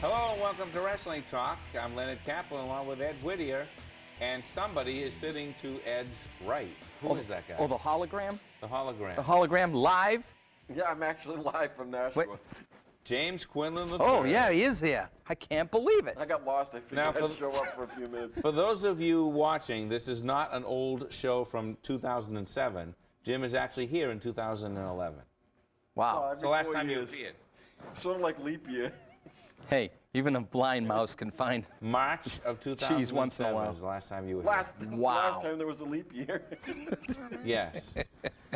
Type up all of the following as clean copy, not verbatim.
Hello and welcome to Wrestling Talk. I'm Len and Ed along with Ed Whittier, and somebody is sitting to Ed's right. Who is that guy? Oh, the hologram? The hologram. The hologram live? Yeah, I'm actually live from Nashua. Wait. James Quinlan III. Oh, yeah, he is here. I can't believe it. I got lost. I figured I'd show up for a few minutes. For those of you watching, this is not an old show from 2007. Jim is actually here in 2011. Wow. It's the last time you appeared. Sort of like leap year. Hey, even a blind mouse can find. March of 2007 Cheese once in a while. was the last time you were Last time there was a leap year. here. Yes.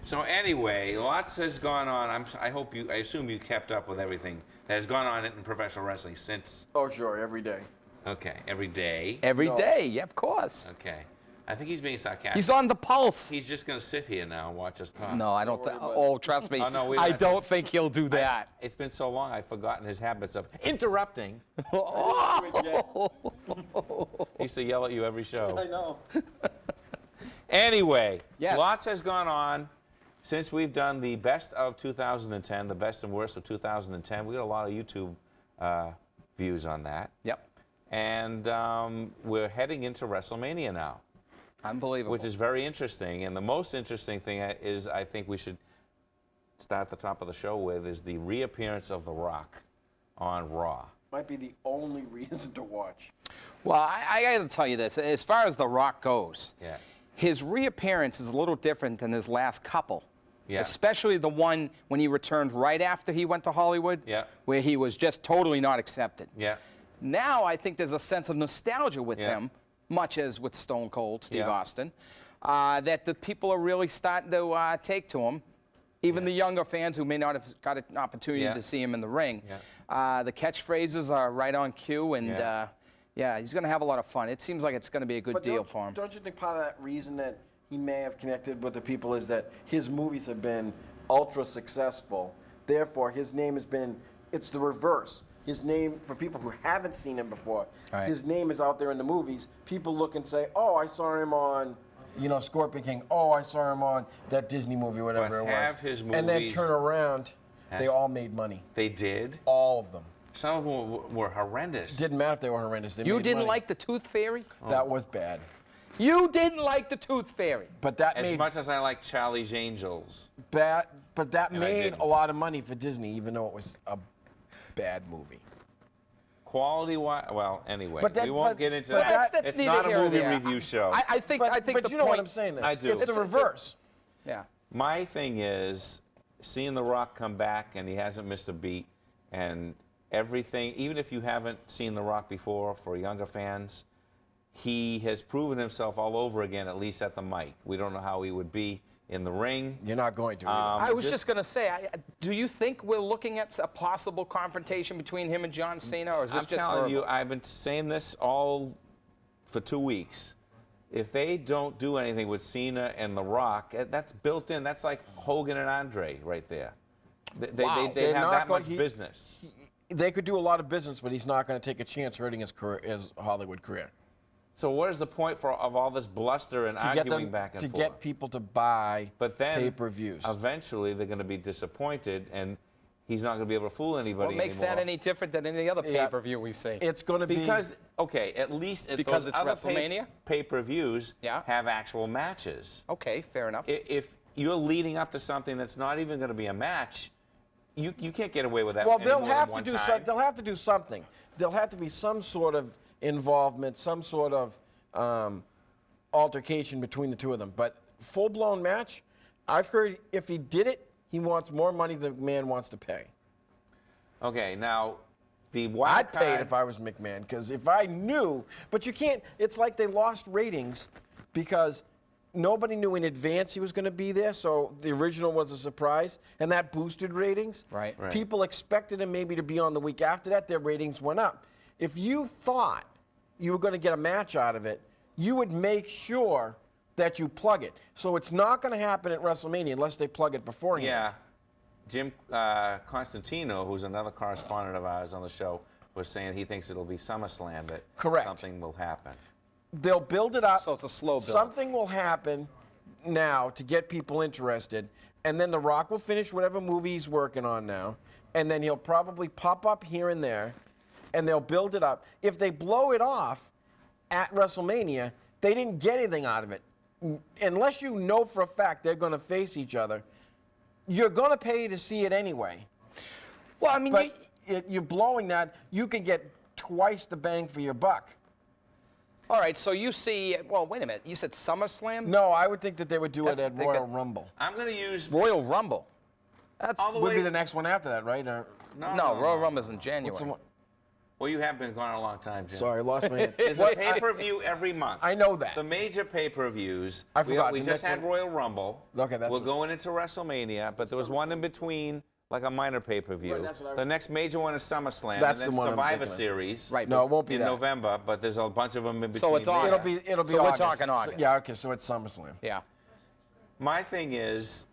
So anyway, lots has gone on. I assume you kept up with everything that has gone on in professional wrestling since. Oh, sure, every day. Okay, every day. Every day, yeah, of course. Okay. I think he's being sarcastic. He's on the pulse. He's just going to sit here now and watch us talk. No, I don't think. Oh, trust me. Oh, no, I don't think he'll do that. It's been so long, I've forgotten his habits of interrupting. He used to yell at you every show. I know. Anyway, Yes. lots has gone on since we've done the best of 2010, the best and worst of 2010. We got a lot of YouTube views on that. Yep. And we're heading into Wrestlemania now, Unbelievable. which is very interesting. And the most interesting thing is, I think we should start at the top of the show with, is the reappearance of The Rock on Raw. Might be the only reason to watch. Well, I got to tell you this. As far as The Rock goes, Yeah. his reappearance is a little different than his last couple. Yeah. Especially the one when he returned right after he went to Hollywood, Yeah. where he was just totally not accepted. Yeah. Now I think there's a sense of nostalgia with Yeah. him, much as with Stone Cold Steve Yeah. Austin, that the people are really starting to take to him. Even the younger fans who may not have got an opportunity Yeah. to see him in the ring. Yeah. The catchphrases are right on cue, and Yeah. he's going to have a lot of fun. It seems like it's going to be a good But deal for him. Don't you think part of that reason that he may have connected with the people is that his movies have been ultra successful? Therefore, his name has been, it's the reverse. His name, for people who haven't seen him before, Right. his name is out there in the movies. People look and say, oh, I saw him on, Scorpion King. Oh, I saw him on that Disney movie, whatever it was. have his and then movies- turn around, they all made money. They did. All of them. Some of them were horrendous. Didn't matter if they were horrendous. They You made didn't money. like the Tooth Fairy? That was bad. You didn't like the Tooth Fairy. But that As made much as I like Charlie's Angels. bad. But that And I made didn't. a lot of money for Disney, even though it was a bad movie. Quality-wise, well, anyway, But that- we won't but- get into but that. That's it's neither not a here nor movie there. review show. I think But the you know point, what I'm saying. Then. I do. It's the reverse. Yeah. My thing is, seeing The Rock come back, and he hasn't missed a beat, and everything, even if you haven't seen The Rock before, for younger fans, he has proven himself all over again, at least at the mic. We don't know how he would be in the ring. You're not going to. I was just going to say, do you think we're looking at a possible confrontation between him and John Cena, or is this I'm just telling you, verbal? I've been saying this all for 2 weeks. If they don't do anything with Cena and The Rock, that's built in. That's like Hogan and Andre right there. They have They're not that going- much business. They could do a lot of business, but he's not going to take a chance hurting his career, his Hollywood career. So what is the point of all this bluster and To get arguing them, back and to forth? get people to buy But then pay-per-views. eventually they're going to be disappointed, and he's not going to be able to fool anybody What makes anymore. that any different than any other Yeah. pay-per-view we see? It's going to be Because, okay, at least Because those it's other WrestleMania? pay-per-views Yeah. have actual matches. Okay, fair enough. If you're leading up to something that's not even going to be a match, you can't get away with that. Well, any they'll more than have to one do time. something. They'll have to do something. There'll have to be some sort of involvement, some sort of altercation between the two of them. But full-blown match, I've heard if he did it, he wants more money than McMahon wants to pay. Okay, now the wild I'd pay it card- if I was McMahon, because if I knew, but you can't, it's like they lost ratings because nobody knew in advance he was going to be there, so the original was a surprise, and that boosted ratings. Right. Right. People expected him maybe to be on the week after that, their ratings went up. If you thought you were going to get a match out of it, you would make sure that you plug it. So it's not going to happen at WrestleMania unless they plug it beforehand. Yeah. Jim Constantino, who's another correspondent of ours on the show, was saying he thinks it'll be SummerSlam that Correct. something will happen. They'll build it up. So it's a slow build. Something will happen now to get people interested, and then The Rock will finish whatever movie he's working on now, and then he'll probably pop up here and there. and they'll build it up. If they blow it off at WrestleMania, they didn't get anything out of it. Unless you know for a fact they're going to face each other, you're going to pay to see it anyway. Well, I mean, But you're blowing that, you can get twice the bang for your buck. all right, so you see, well, wait a minute. You said SummerSlam? No, I would think that they would do it That's- at they Royal got- Rumble. I'm going to use Royal Rumble. That's all the Would way. be the next one after that, right? Or, no, Royal Rumble's in January. what's the one? Well, you have been gone a long time, Jim. Sorry, I lost my. There's a What? pay-per-view every month. I know that. The major pay-per-views. I forgot. We The just next had one- Royal Rumble. Okay, that's We're what- going into WrestleMania, but there was one in between, like a minor pay-per-view. Right, that's what I was- The next major one is SummerSlam, That's and the then one I'm Survivor thinking of. Series. Right. No, it won't be in that. November, but there's a bunch of them in between. So it's there. August. It'll be So we're August. talking August. Yeah, okay, so it's SummerSlam. Yeah. My thing is,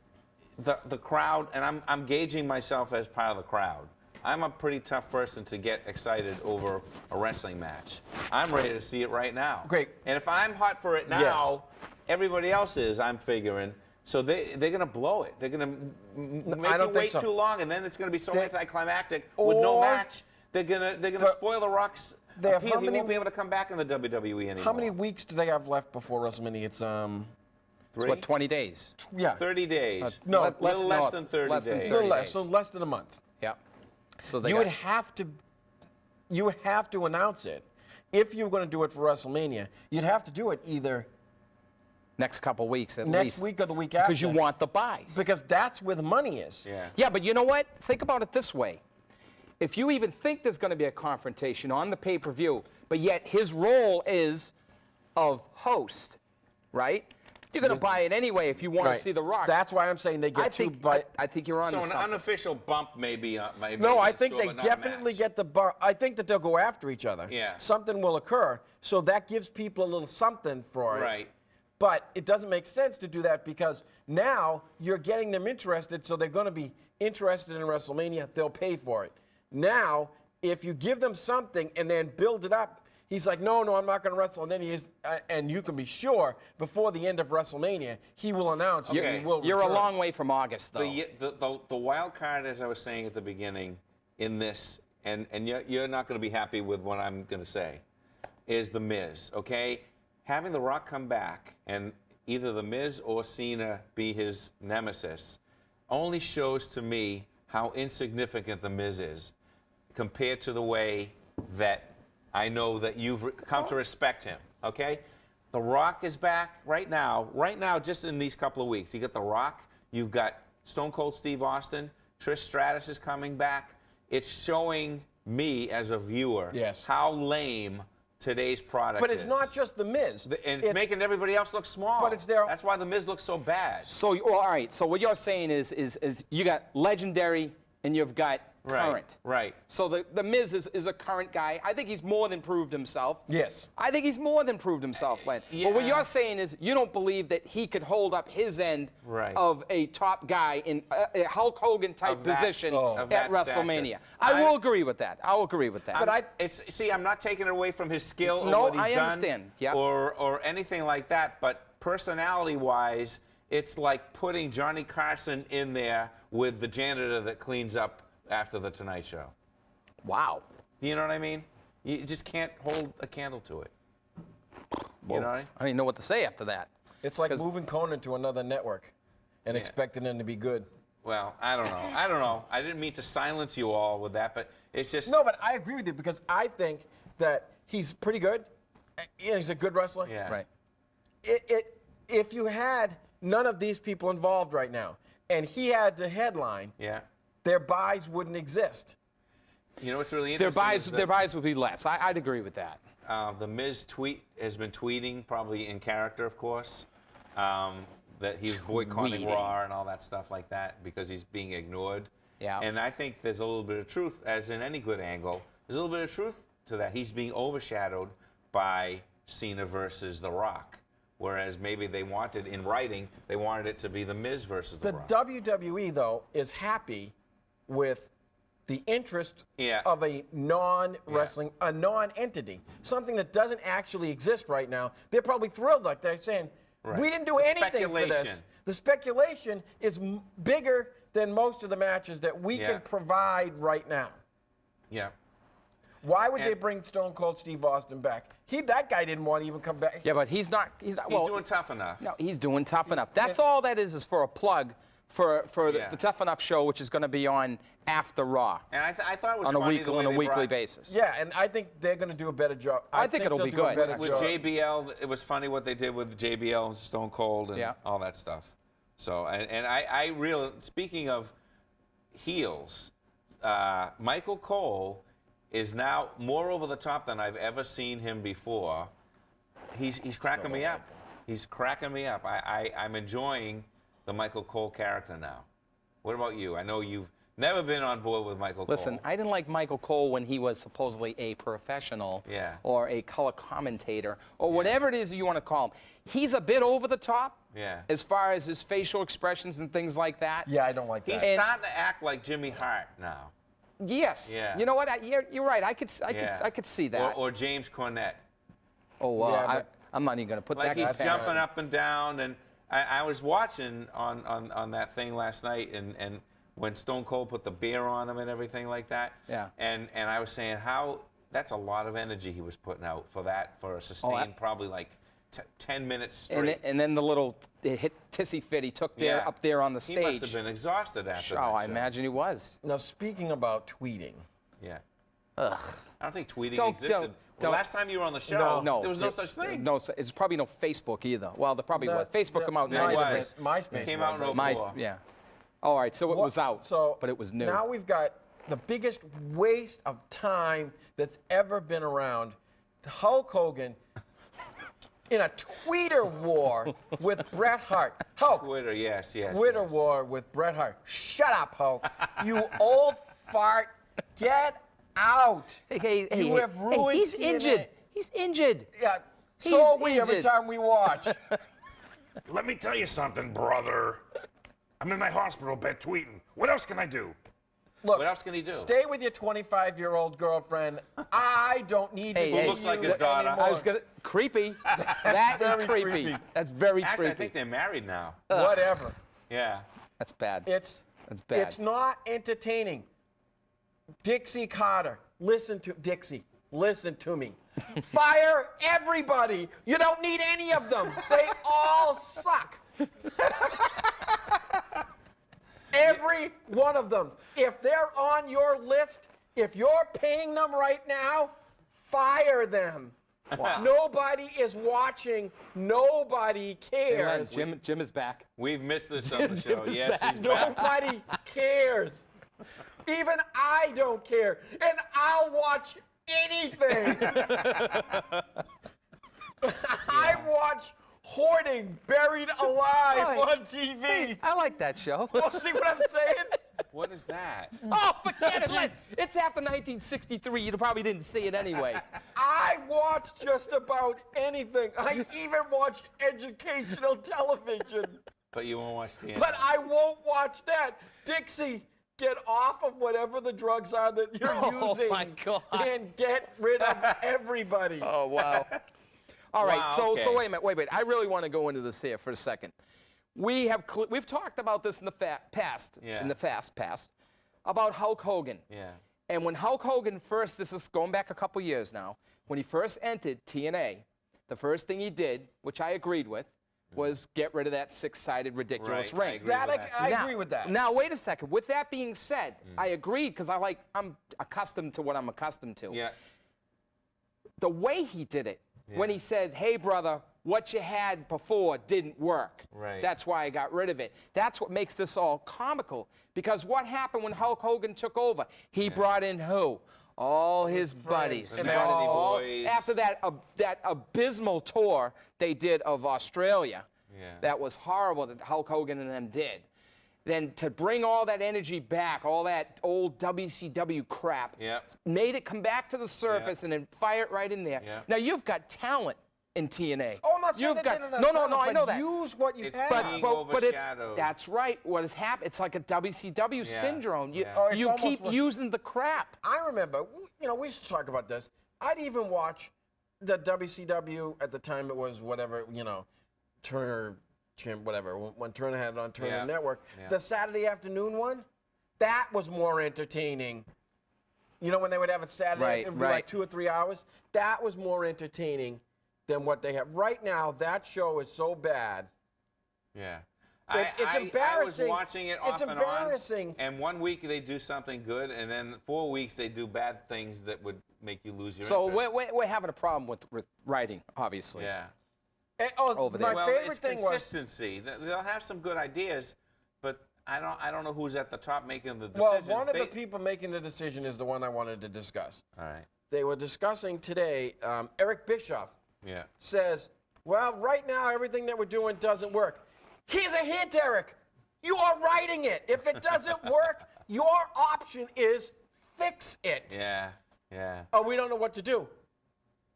the crowd, and I'm gauging myself as part of the crowd. I'm a pretty tough person to get excited over a wrestling match. I'm ready to see it right now. Great. And if I'm hot for it now, everybody else is, I'm figuring. So they're going to blow it. They're going to make I you don't think wait so. too long, and then it's going to be so They- anticlimactic with no Or- match. They're gonna But spoil the Rock's they have appeal. how He many- won't be able to come back in the WWE anymore. How many weeks do they have left before WrestleMania? It's It's what, 20 days? yeah, 30 days. no, a little less than 30 less than days. a little 30 less, days. so less than a month. Yeah. So they You got, would have to announce it. If you were going to do it for WrestleMania, you'd have to do it either next couple weeks at next least. week or the week after. Because you want the buys. Because that's where the money is. Yeah. Yeah, but you know what? Think about it this way. If you even think there's going to be a confrontation on the pay-per-view, but yet his role is of host, right? You're going to buy it anyway if you want Right. to see The Rock. That's why I'm saying they get I two. think, But I think you're on So to an something. unofficial bump maybe. no, I against think Shaw, they but not a definitely match. get the bar. I think that they'll go after each other. Yeah. Something will occur, so that gives people a little something for it. Right. But it doesn't make sense to do that because now you're getting them interested, so they're going to be interested in WrestleMania. They'll pay for it. Now, if you give them something and then build it up, he's like, no, I'm not going to wrestle. And then he is, and you can be sure before the end of WrestleMania, he will announce that Okay. he will You're a return. long way from August, though. The wild card, as I was saying at the beginning, in this, and you're not going to be happy with what I'm going to say, is The Miz, okay? Having The Rock come back and either The Miz or Cena be his nemesis only shows to me how insignificant The Miz is compared to the way that I know that you've come to respect him, okay? The Rock is back right now, just in these couple of weeks. You got The Rock, you've got Stone Cold Steve Austin, Trish Stratus is coming back. It's showing me as a viewer Yes. how lame today's product But is. it's not just The Miz. And it's making everybody else look small. But it's their- That's why The Miz looks so bad. So, well, all right. So what you're saying is you got legendary and you've got current. Right. So the Miz is a current guy. I think he's more than proved himself. Yes. I think he's more than proved himself, Len. But what Yeah. you're saying is you don't believe that he could hold up his end Right. of a top guy in a Hulk Hogan type Of that- position of at that WrestleMania. stature. I will agree with that. I'll agree with that. But I'm not taking it away from his skill or No, what he's I done understand. Yep. or anything like that. But personality-wise, it's like putting Johnny Carson in there with the janitor that cleans up after the Tonight Show. Wow. You know what I mean? You just can't hold a candle to it. You know what I mean? I don't even know what to say after that. It's like 'Cause- moving Conan to another network and expecting him to be good. Well, I don't know. I didn't mean to silence you all with that, but it's just No, but I agree with you because I think that he's pretty good. He's a good wrestler. yeah. Right. If you had none of these people involved right now and he had to headline, Yeah. their buys wouldn't exist. You know what's really Their interesting? buys, is their that, buys would be less. I'd agree with that. The Miz has been tweeting, probably in character, of course, that he's boycotting Tweeting. Raw and all that stuff like that because he's being ignored. Yeah. And I think there's a little bit of truth, as in any good angle, there's a little bit of truth to that. He's being overshadowed by Cena versus The Rock. Whereas maybe they wanted, in writing, they wanted it to be The Miz versus The The Rock. WWE, though, is happy with the interest Yeah. of a non-wrestling, a non-entity, something that doesn't actually exist right now. They're probably thrilled, like they're saying, Right. we didn't do The anything for this. speculation. The speculation is bigger than most of the matches that we Yeah. can provide right now. Yeah. Why would they bring Stone Cold Steve Austin back? That guy didn't want to even come back. Yeah, but he's not. He's Well, doing Tough Enough. no, he's doing Tough Enough. That's all that is for a plug for the Tough Enough show, which is going to be on after Raw. And I thought it was on a funny the way they weekly brought- basis. Yeah, and I think they're going to do a better job. I think it'll they'll be do a good, better actually. With job. JBL, it was funny what they did with JBL and Stone Cold and Yeah. all that stuff. So, and I really, speaking of heels, Michael Cole is now more over the top than I've ever seen him before. He's cracking me up. He's cracking me up. I'm enjoying the Michael Cole character now. What about you? I know you've never been on board with Michael Cole. Listen, I didn't like Michael Cole when he was supposedly a professional or a color commentator or whatever it is you want to call him. He's a bit over the top as far as his facial expressions and things like that. Yeah, I don't like that. He's starting to act like Jimmy Hart now. Yes. Yeah. You know what? You're right. I could see that. Or James Quinlan. Oh, well, Yeah, I'm not even going to put Like that he's comparison. jumping up and down, and I was watching on that thing last night, and when Stone Cold put the beer on him and everything like that. Yeah. And I was saying how that's a lot of energy he was putting out for a sustained probably like 10 minutes straight. And then the little tissy fit he took there up there on the stage. He must have been exhausted after that. Oh, I show. imagine he was. Now, speaking about tweeting. Yeah. Ugh. I don't think tweeting Don't- existed. don't- Well, last time you were on the show, No, there was no such thing. No, it's probably no Facebook either. Well, there probably was. Facebook came out in There 93. was. MySpace Came out in was. 04. Yeah. All right, so it was out, but it was new. Now we've got the biggest waste of time that's ever been around. Hulk Hogan in a tweeter war with Bret Hart. Hulk. Twitter, yes. Twitter war with Bret Hart. Shut up, Hulk. You old fart. Get out. Hey, You have ruined he's TNA. injured. He's injured. Yeah. He's So are we every injured. time we watch. Let me tell you something, brother. I'm in my hospital bed tweeting. What else can I do? Look, What else can he do? Stay with your 25-year-old girlfriend. I don't need to Hey, see hey. looks like you his daughter. anymore. I was gonna creepy. That is Very creepy. creepy. That's very Actually, creepy. I think they're married now. Whatever. Yeah. That's bad. It's That's bad. It's not entertaining. Dixie Carter, Dixie, listen to me. Fire everybody. You don't need any of them. They all suck. Every one of them. If they're on your list, if you're paying them right now, fire them. Nobody is watching. Nobody Hey, Len, cares. Jim is back. We've missed this on the show. Jim is Yes, back. he's back. Nobody cares. Even I don't care. And I'll watch anything. I watch hoarding buried alive Right. on TV. I like that show. Well, see what I'm saying? What is that? Oh, forget it. Len. It's after 1963. You probably didn't see it anyway. I watch just about anything. I even watch educational television. But you won't watch TNA. But I won't watch that. Dixie, get off of whatever the drugs are that you're Oh, using. my God. And get rid of everybody. Oh, wow. All right, Wow, so okay. wait a minute, wait. I really want to go into this here for a second. We've talked about this in the past, in the past, about Hulk Hogan. Yeah. And when Hulk Hogan first, this is going back a couple years now, when he first entered TNA, the first thing he did, which I agreed with, was get rid of that six-sided ridiculous Right, I ring. agree with that. I Now- agree with that. Now, wait a second. With that being said, I agreed because I'm accustomed to what I'm accustomed to. Yeah. The way he did it, when he said, hey, brother, what you had before didn't work. Right. That's why I got rid of it. That's what makes this all comical. Because what happened when Hulk Hogan took over? He brought in who? All his buddies. The He brought Nasty all- Boys. After that abysmal tour they did of Australia, that was horrible that Hulk Hogan and them did. Then to bring all that energy back, all that old WCW crap, made it come back to the surface and then fire it right in there. Now you've got talent in TNA. Oh, I'm not saying You've they got, didn't have no, talent, I know but that. use what you It's have. being But it's, overshadowed. that's right. What has happened? It's like a WCW syndrome. You, Oh, it's you almost keep like- using the crap. I remember, we used to talk about this. I'd even watch the WCW at the time it was whatever, Turner, whatever, when Turner had it on Turner Network. The Saturday afternoon one, that was more entertaining You know, when they would have it Saturday, Right, it would be right. like 2 or 3 hours. That was more entertaining than what they have right now. That show is so bad. Yeah. It's embarrassing. I was watching it It's off and on. embarrassing. And 1 week they do something good, and then 4 weeks they do bad things that would make you lose your So interest. we're having a problem with writing, obviously. Yeah. Over there. My Well, favorite it's thing was consistency. They'll have some good ideas, but I don't know who's at the top making the well, decisions. one of the people making the decision is the one I wanted to discuss. All right. They were discussing today. Eric Bischoff Yeah. says, "Well, right now everything that we're doing doesn't work." Here's a hint, Eric. You are writing it. If it doesn't work, your option is fix it. Yeah. Yeah. Oh, we don't know what to do.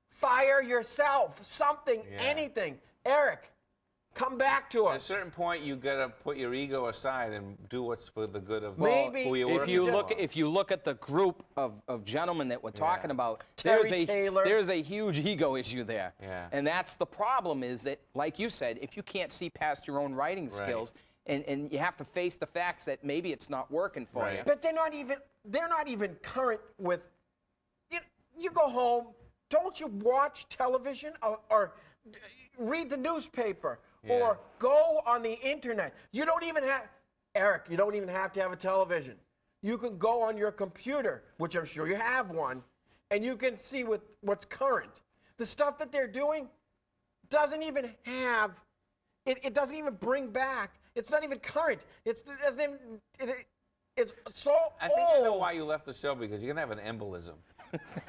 Fire yourself. Something, Yeah. anything. Eric, come back to At a us. certain point, you gotta put your ego aside and do what's for the good of Maybe who you're if working you for. If you look at the group of gentlemen that we're talking about, Terry Taylor. there's a huge ego issue there. Yeah. And that's the problem is that, like you said, if you can't see past your own writing skills and you have to face the facts that maybe it's not working for Right. you. But they're not even current with. You go home. Don't you watch television or read the newspaper or go on the internet? You don't even have, Eric. You don't even have to have a television. You can go on your computer, which I'm sure you have one, and you can see what's current. The stuff that they're doing doesn't even have. It doesn't even bring back. It's not even current. It doesn't even. It's so I think old. I know why you left the show, because you're gonna have an embolism.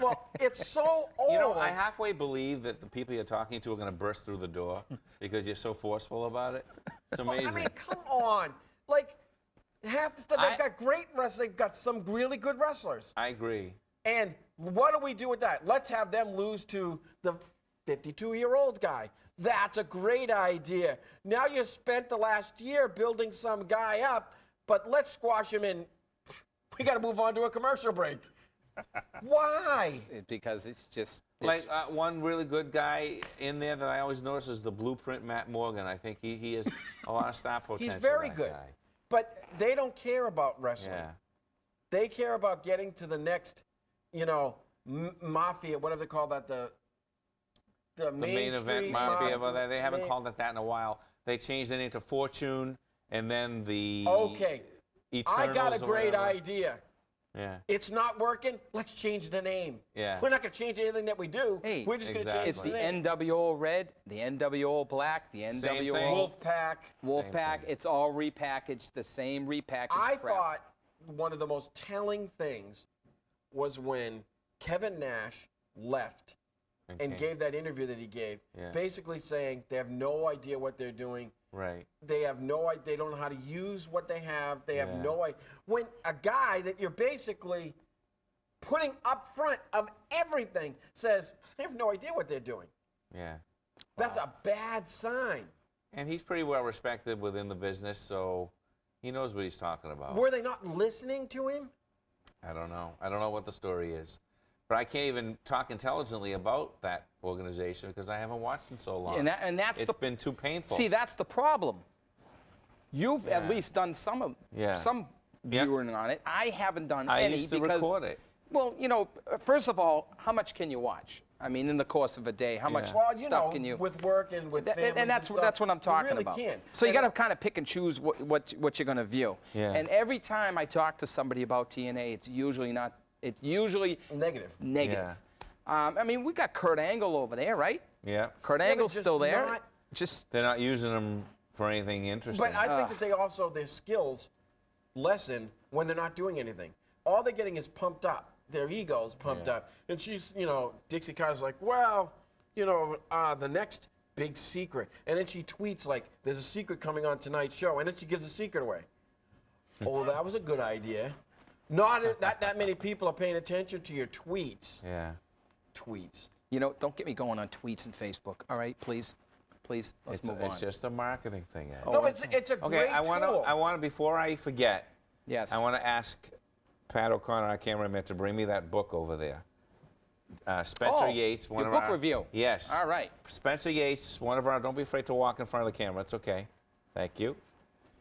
Well, it's so old. You know, I halfway believe that the people you're talking to are gonna burst through the door because you're so forceful about it. It's amazing. I mean, come on. Like, half the stuff, they've got great wrestlers. They've got some really good wrestlers. I agree. And what do we do with that? Let's have them lose to the 52-year-old guy. That's a great idea. Now you spent the last year building some guy up, but let's squash him in. We got to move on to a commercial break. Why? Because it's just Like one really good guy in there that I always notice is the Blueprint Matt Morgan. I think he has a lot of star potential. He's very that good. guy. But they don't care about wrestling. Yeah. They care about getting to the next, mafia, whatever they call that, the Main event mafia. Well, they haven't called it that in a while. They changed the name to Fortune, and then the Okay. I Eternals got a or great whatever. idea. Yeah. It's not working. Let's change the name. Yeah. We're not going to change anything that we do. Hey, We're just going to exactly. change it's the the name. NWO Red, the NWO Black, the Same NWO thing. Wolfpack. Wolfpack. thing. It's all repackaged, the same repackaged I crap. thought one of the most telling things was when Kevin Nash left and Okay. gave that interview that he gave, Yeah. basically saying they have no idea what they're doing. Right. They have no idea. They don't know how to use what they have. They have Yeah. no idea. When a guy that you're basically putting up front of everything says they have no idea what they're doing, Yeah. that's a bad sign. And he's pretty well respected within the business, so he knows what he's talking about. Were they not listening to him? I don't know. I don't know what the story is. But I can't even talk intelligently about that organization because I haven't watched in so long. And that's It's been too painful. See, that's the problem. You've at Yeah. least done some Yeah. Yeah. viewing on it. I haven't done I any used to because record it. well, first of all, how much can you watch? I mean, in the course of a day, how much Yeah. Well, stuff can you? with work and with families And that's stuff, that's what I'm talking you really about. Can't. So you And got to kind of pick and choose what you're going to view. Yeah. And every time I talk to somebody about TNA, it's usually not. It's usually negative. negative. I mean, we got Kurt Angle over there, right? Yeah. Kurt but Angle's just still there. not- Just They're not using them for anything interesting. But I think that they also, their skills lessen when they're not doing anything. All they're getting is pumped up. Their ego's pumped up. And she's, Dixie Carter's like, well, the next big secret. And then she tweets like, there's a secret coming on tonight's show. And then she gives a secret away. Oh, that was a good idea. Not that many people are paying attention to your tweets. Yeah. Tweets. don't get me going on tweets and Facebook. All right, please, let's move on. It's just a marketing thing, Ed. No, it's a Okay, great I want tool. to before I forget, Yes. I want to ask Pat O'Connor, our cameraman, to bring me that book over there. Spencer Oh, Yates, one your of book our review. Yes. All right. Spencer Yates, one of our. Don't be afraid to walk in front of the camera. It's okay. Thank you.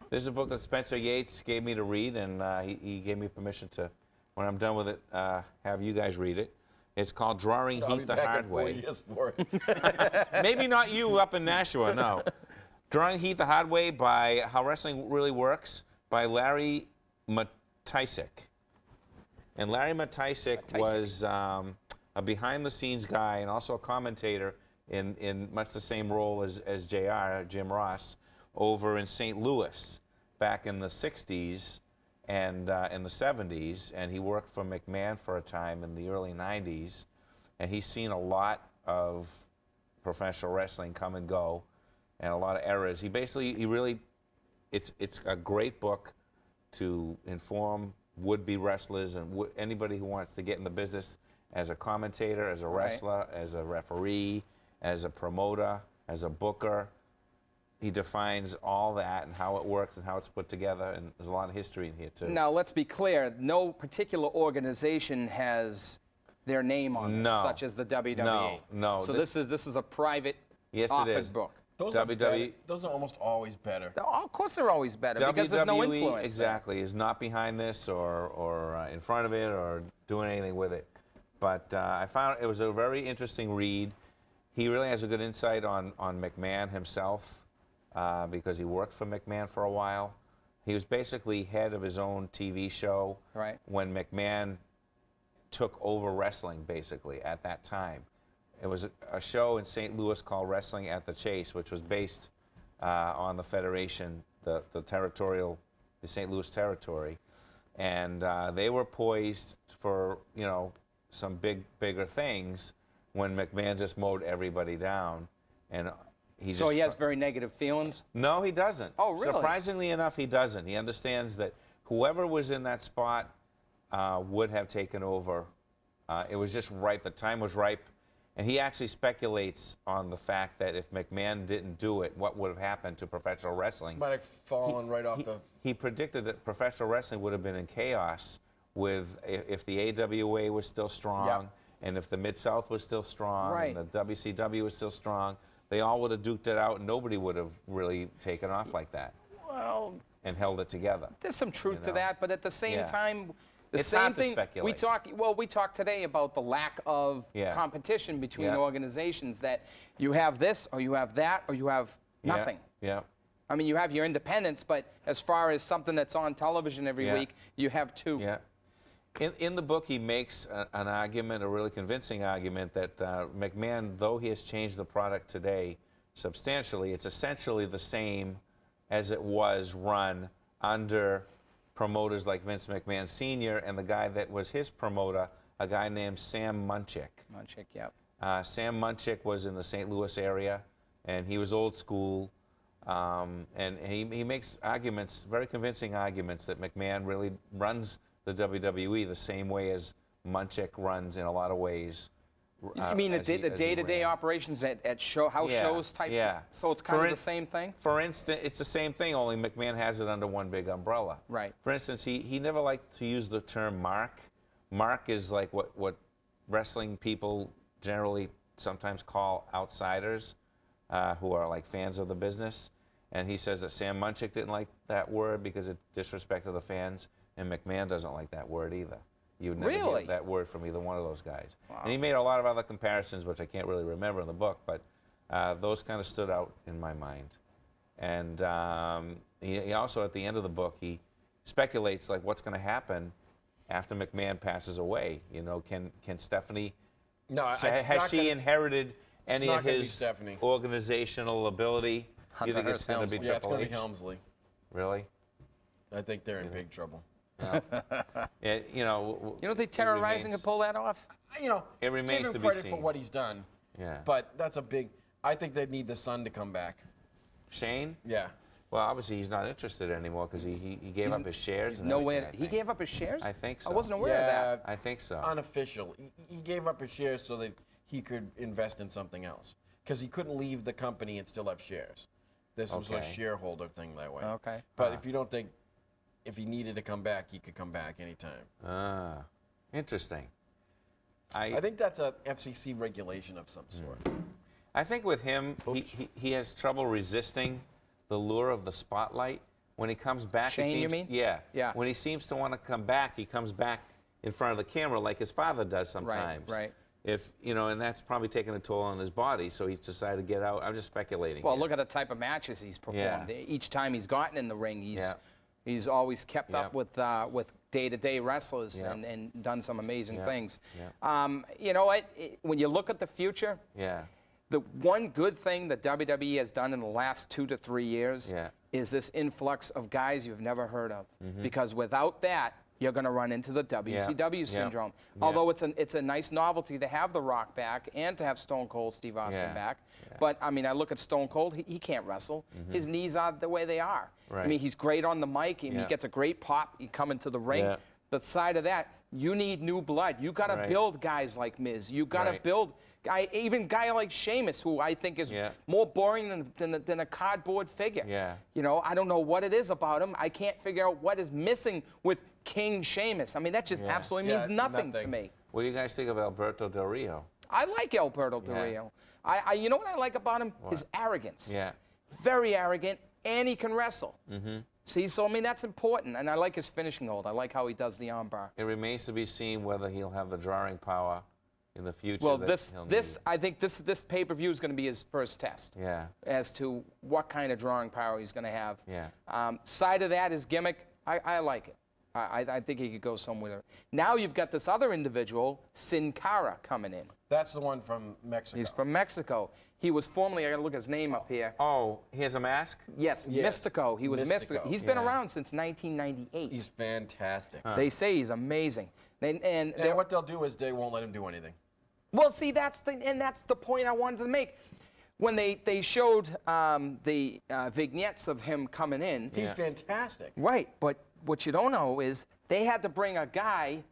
This is a book that Spencer Yates gave me to read, and he gave me permission to when I'm done with it, have you guys read it. It's called Drawing I'll Heat be the back Hard in 4 Way. years for it. Maybe not you up in Nashua, no. Drawing Heat the Hard Way by How Wrestling Really Works by Larry Matisik. And Larry Matisik was a behind-the-scenes guy and also a commentator in much the same role as JR, Jim Ross, over in St. Louis back in the 60s and in the 70s. And he worked for McMahon for a time in the early 90s. And he's seen a lot of professional wrestling come and go and a lot of errors. It's a great book to inform would-be wrestlers and anybody who wants to get in the business as a commentator, as a wrestler, as a referee, as a promoter, as a booker. He defines all that and how it works and how it's put together, and there's a lot of history in here too. Now, let's be clear. No particular organization has their name on this, No. such as the WWE. No. So this is a private Yes, it offered is. book. Those are almost always better. Oh, of course they're always better because there's no WWE influence. exactly is not behind this or in front of it or doing anything with it. But I found it was a very interesting read. He really has a good insight on McMahon himself because he worked for McMahon for a while. He was basically head of his own TV show when McMahon took over wrestling, basically, at that time. It was a show in St. Louis called Wrestling at the Chase, which was based on the Federation, the St. Louis territory. And they were poised for, some bigger things when McMahon just mowed everybody down. And So he has very negative feelings? No, he doesn't. Oh, really? Surprisingly enough, he doesn't. He understands that whoever was in that spot would have taken over. It was just ripe. The time was ripe. And he actually speculates on the fact that if McMahon didn't do it, what would have happened to professional wrestling? Might have fallen right off the... He predicted that professional wrestling would have been in chaos if the AWA was still strong, and if the Mid-South was still strong, and the WCW was still strong. They all would have duked it out, and nobody would have really taken off like that. Well, and held it together. There's some truth to that, but at the same time, it's same hard to thing. speculate. We talked today about the lack of competition between organizations. That you have this, or you have that, or you have nothing. Yeah. I mean, you have your independence, but as far as something that's on television every week, you have two. Yeah. In the book, he makes an argument, a really convincing argument, that McMahon, though he has changed the product today substantially, it's essentially the same as it was run under promoters like Vince McMahon Sr. and the guy that was his promoter, a guy named Sam Munchick. Munchick, yep. Sam Munchick was in the St. Louis area, and he was old school. And he makes arguments, very convincing arguments, that McMahon really runs the WWE the same way as Munchick runs in a lot of ways. You mean the day-to-day operations at house shows type? Yeah. So it's kind of the same thing? For instance, it's the same thing, only McMahon has it under one big umbrella. Right. For instance, he never liked to use the term mark. Mark is like what wrestling people generally sometimes call outsiders, who are like fans of the business. And he says that Sam Munchick didn't like that word because it disrespected the fans, and McMahon doesn't like that word either. You would never hear that word from either one of those guys. Wow. And he made a lot of other comparisons, which I can't really remember in the book, but those kind of stood out in my mind. And he also, at the end of the book, he speculates like what's going to happen after McMahon passes away. Can Stephanie? No, has she inherited any of his organizational ability? You think it's going to be Triple H? Yeah, it's going to be Helmsley. Really? I think they're in big trouble. You don't think Terra Rising could pull that off? It remains give him to be credit seen for what he's done. Yeah. But that's a big. I think they need the son to come back. Shane? Yeah. Well, obviously he's not interested anymore because he gave up his shares. And no way. He gave up his shares? I think so. I wasn't aware of that. I think so. Unofficial. He gave up his shares so that he could invest in something else because he couldn't leave the company and still have shares. This was a shareholder thing that way. Okay. But if you don't think, if he needed to come back, he could come back anytime. Ah, interesting. I think that's a FCC regulation of some sort. I think with him, he has trouble resisting the lure of the spotlight. When he comes back, Shane, you mean? Yeah. Yeah. When he seems to want to come back, he comes back in front of the camera like his father does sometimes. right. If, you know, and that's probably taken a toll on his body, so he's decided to get out. I'm just speculating. Well, here. look at the type of matches he's performed. Yeah. Each time he's gotten in the ring, Yeah. he's always kept up Yeah. with day-to-day wrestlers Yeah. and done some amazing Yeah. things. Yeah. You know what? When you look at the future, Yeah. the one good thing that WWE has done in the last 2 to 3 years Yeah. is this influx of guys you've never heard of. Because without that, you're going to run into the WCW Yeah. syndrome. Yeah. Although it's a nice novelty to have The Rock back and to have Stone Cold Steve Austin Yeah. back. Yeah. But, I mean, I look at Stone Cold, he can't wrestle. His knees are the way they are. Right. I mean, he's great on the mic, and he Yeah. gets a great pop. You come into the ring. Yeah. Beside of that, you need new blood. You got to Right. build guys like Miz. You got to Right. build even guy like Sheamus, who I think is Yeah. more boring than a cardboard figure. Yeah. You know, I don't know what it is about him. I can't figure out what is missing with King Sheamus. I mean, that just Yeah. absolutely Yeah, means nothing to nothing. me. What do you guys think of Alberto Del Rio? I like Alberto Del Yeah. Rio. You know what I like about him? His arrogance. Yeah. Very arrogant, and he can wrestle. See, so I mean, that's important. And I like his finishing hold. I like how he does the armbar. It remains to be seen whether he'll have the drawing power in the future. Well, that he'll this need. I think this pay-per-view is going to be his first test Yeah. as to what kind of drawing power he's going to have. Yeah. Side of that, his gimmick, I like it. I think he could go somewhere. Now you've got this other individual, Sin Cara, coming in. That's the one from Mexico. He's from Mexico. He was formerly, I got to look his name up here. Oh, he has a mask? Yes, Yes, Mystico. He was Mystico. Mystico. He's been Yeah. around since 1998. He's fantastic. They say he's amazing. And And what they'll do is they won't let him do anything. well, see, that's the point I wanted to make. When they showed the vignettes of him coming in, He's fantastic. right? But what you don't know is they had to bring a guy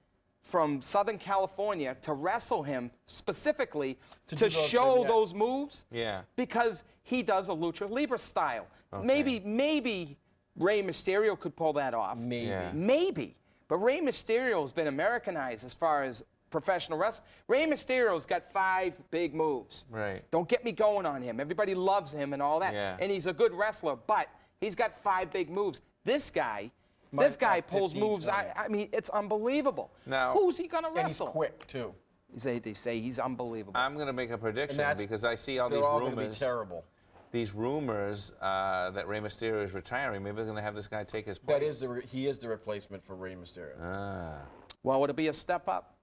from Southern California to wrestle him specifically To to do those show vignettes. those moves. Yeah. Because he does a lucha libre style. Okay. Maybe Rey Mysterio could pull that off. Maybe. Yeah. Maybe. But Rey Mysterio has been Americanized as far as professional wrestling. Rey Mysterio's got 5 big moves. Right. Don't get me going on him. Everybody loves him and all that. Yeah. And he's a good wrestler, but he's got 5 big moves. This guy Might have pulls 15, moves. 20. I mean, it's unbelievable. Now- Who's he gonna And he's wrestle? quick, too. They say he's unbelievable. I'm going to make a prediction that's- because I see all They're these all going to be rumors. terrible. These rumors that Rey Mysterio is retiring. Maybe they're going to have this guy take his place. That is he is the replacement for Rey Mysterio. Ah. Well, would it be a step up?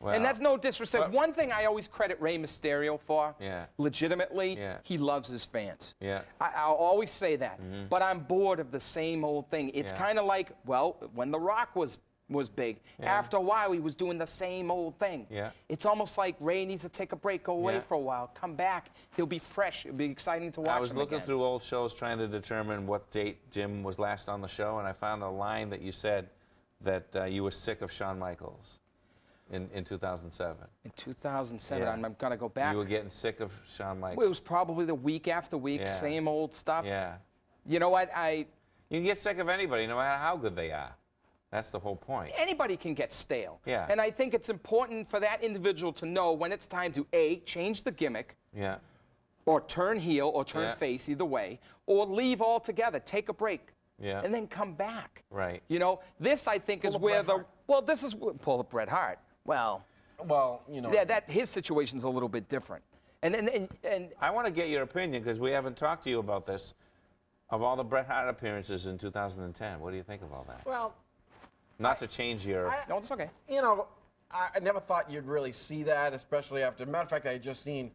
Well, And that's no disrespect. but- One thing I always credit Rey Mysterio for, Yeah. legitimately, Yeah. he loves his fans. Yeah. I'll always say that. But I'm bored of the same old thing. It's Yeah. kind of like, well, when The Rock was big, after a while he was doing the same old thing. Yeah. It's almost like Rey needs to take a break, go away Yeah. for a while, come back. He'll be fresh. It'll be exciting to watch I was him looking again. through old shows trying to determine what date Jim was last on the show, and I found a line that you said that you were sick of Shawn Michaels in 2007. In 2007, Yeah. I'm going to go back. You were getting sick of Shawn It Michaels. was probably the week after week, Yeah. same old stuff. Yeah. You know what? You can get sick of anybody, no matter how good they are. That's the whole point. Anybody can get stale. Yeah. And I think it's important for that individual to know when it's time to A, change the gimmick, Yeah. or turn heel, or turn Yeah. face, either way, or leave altogether, take a break, Yeah. and then come back. Right. You know, this I think is a where Bret this is pull a Bret Hart. Well, Well, you know. yeah, his situation's a little bit different. And I want to get your opinion because we haven't talked to you about this. Of all the Bret Hart appearances in 2010, what do you think of all that? Well, Not to change your. no, it's okay. you know, I never thought you'd really see that, especially after. Matter of fact, I had just seen.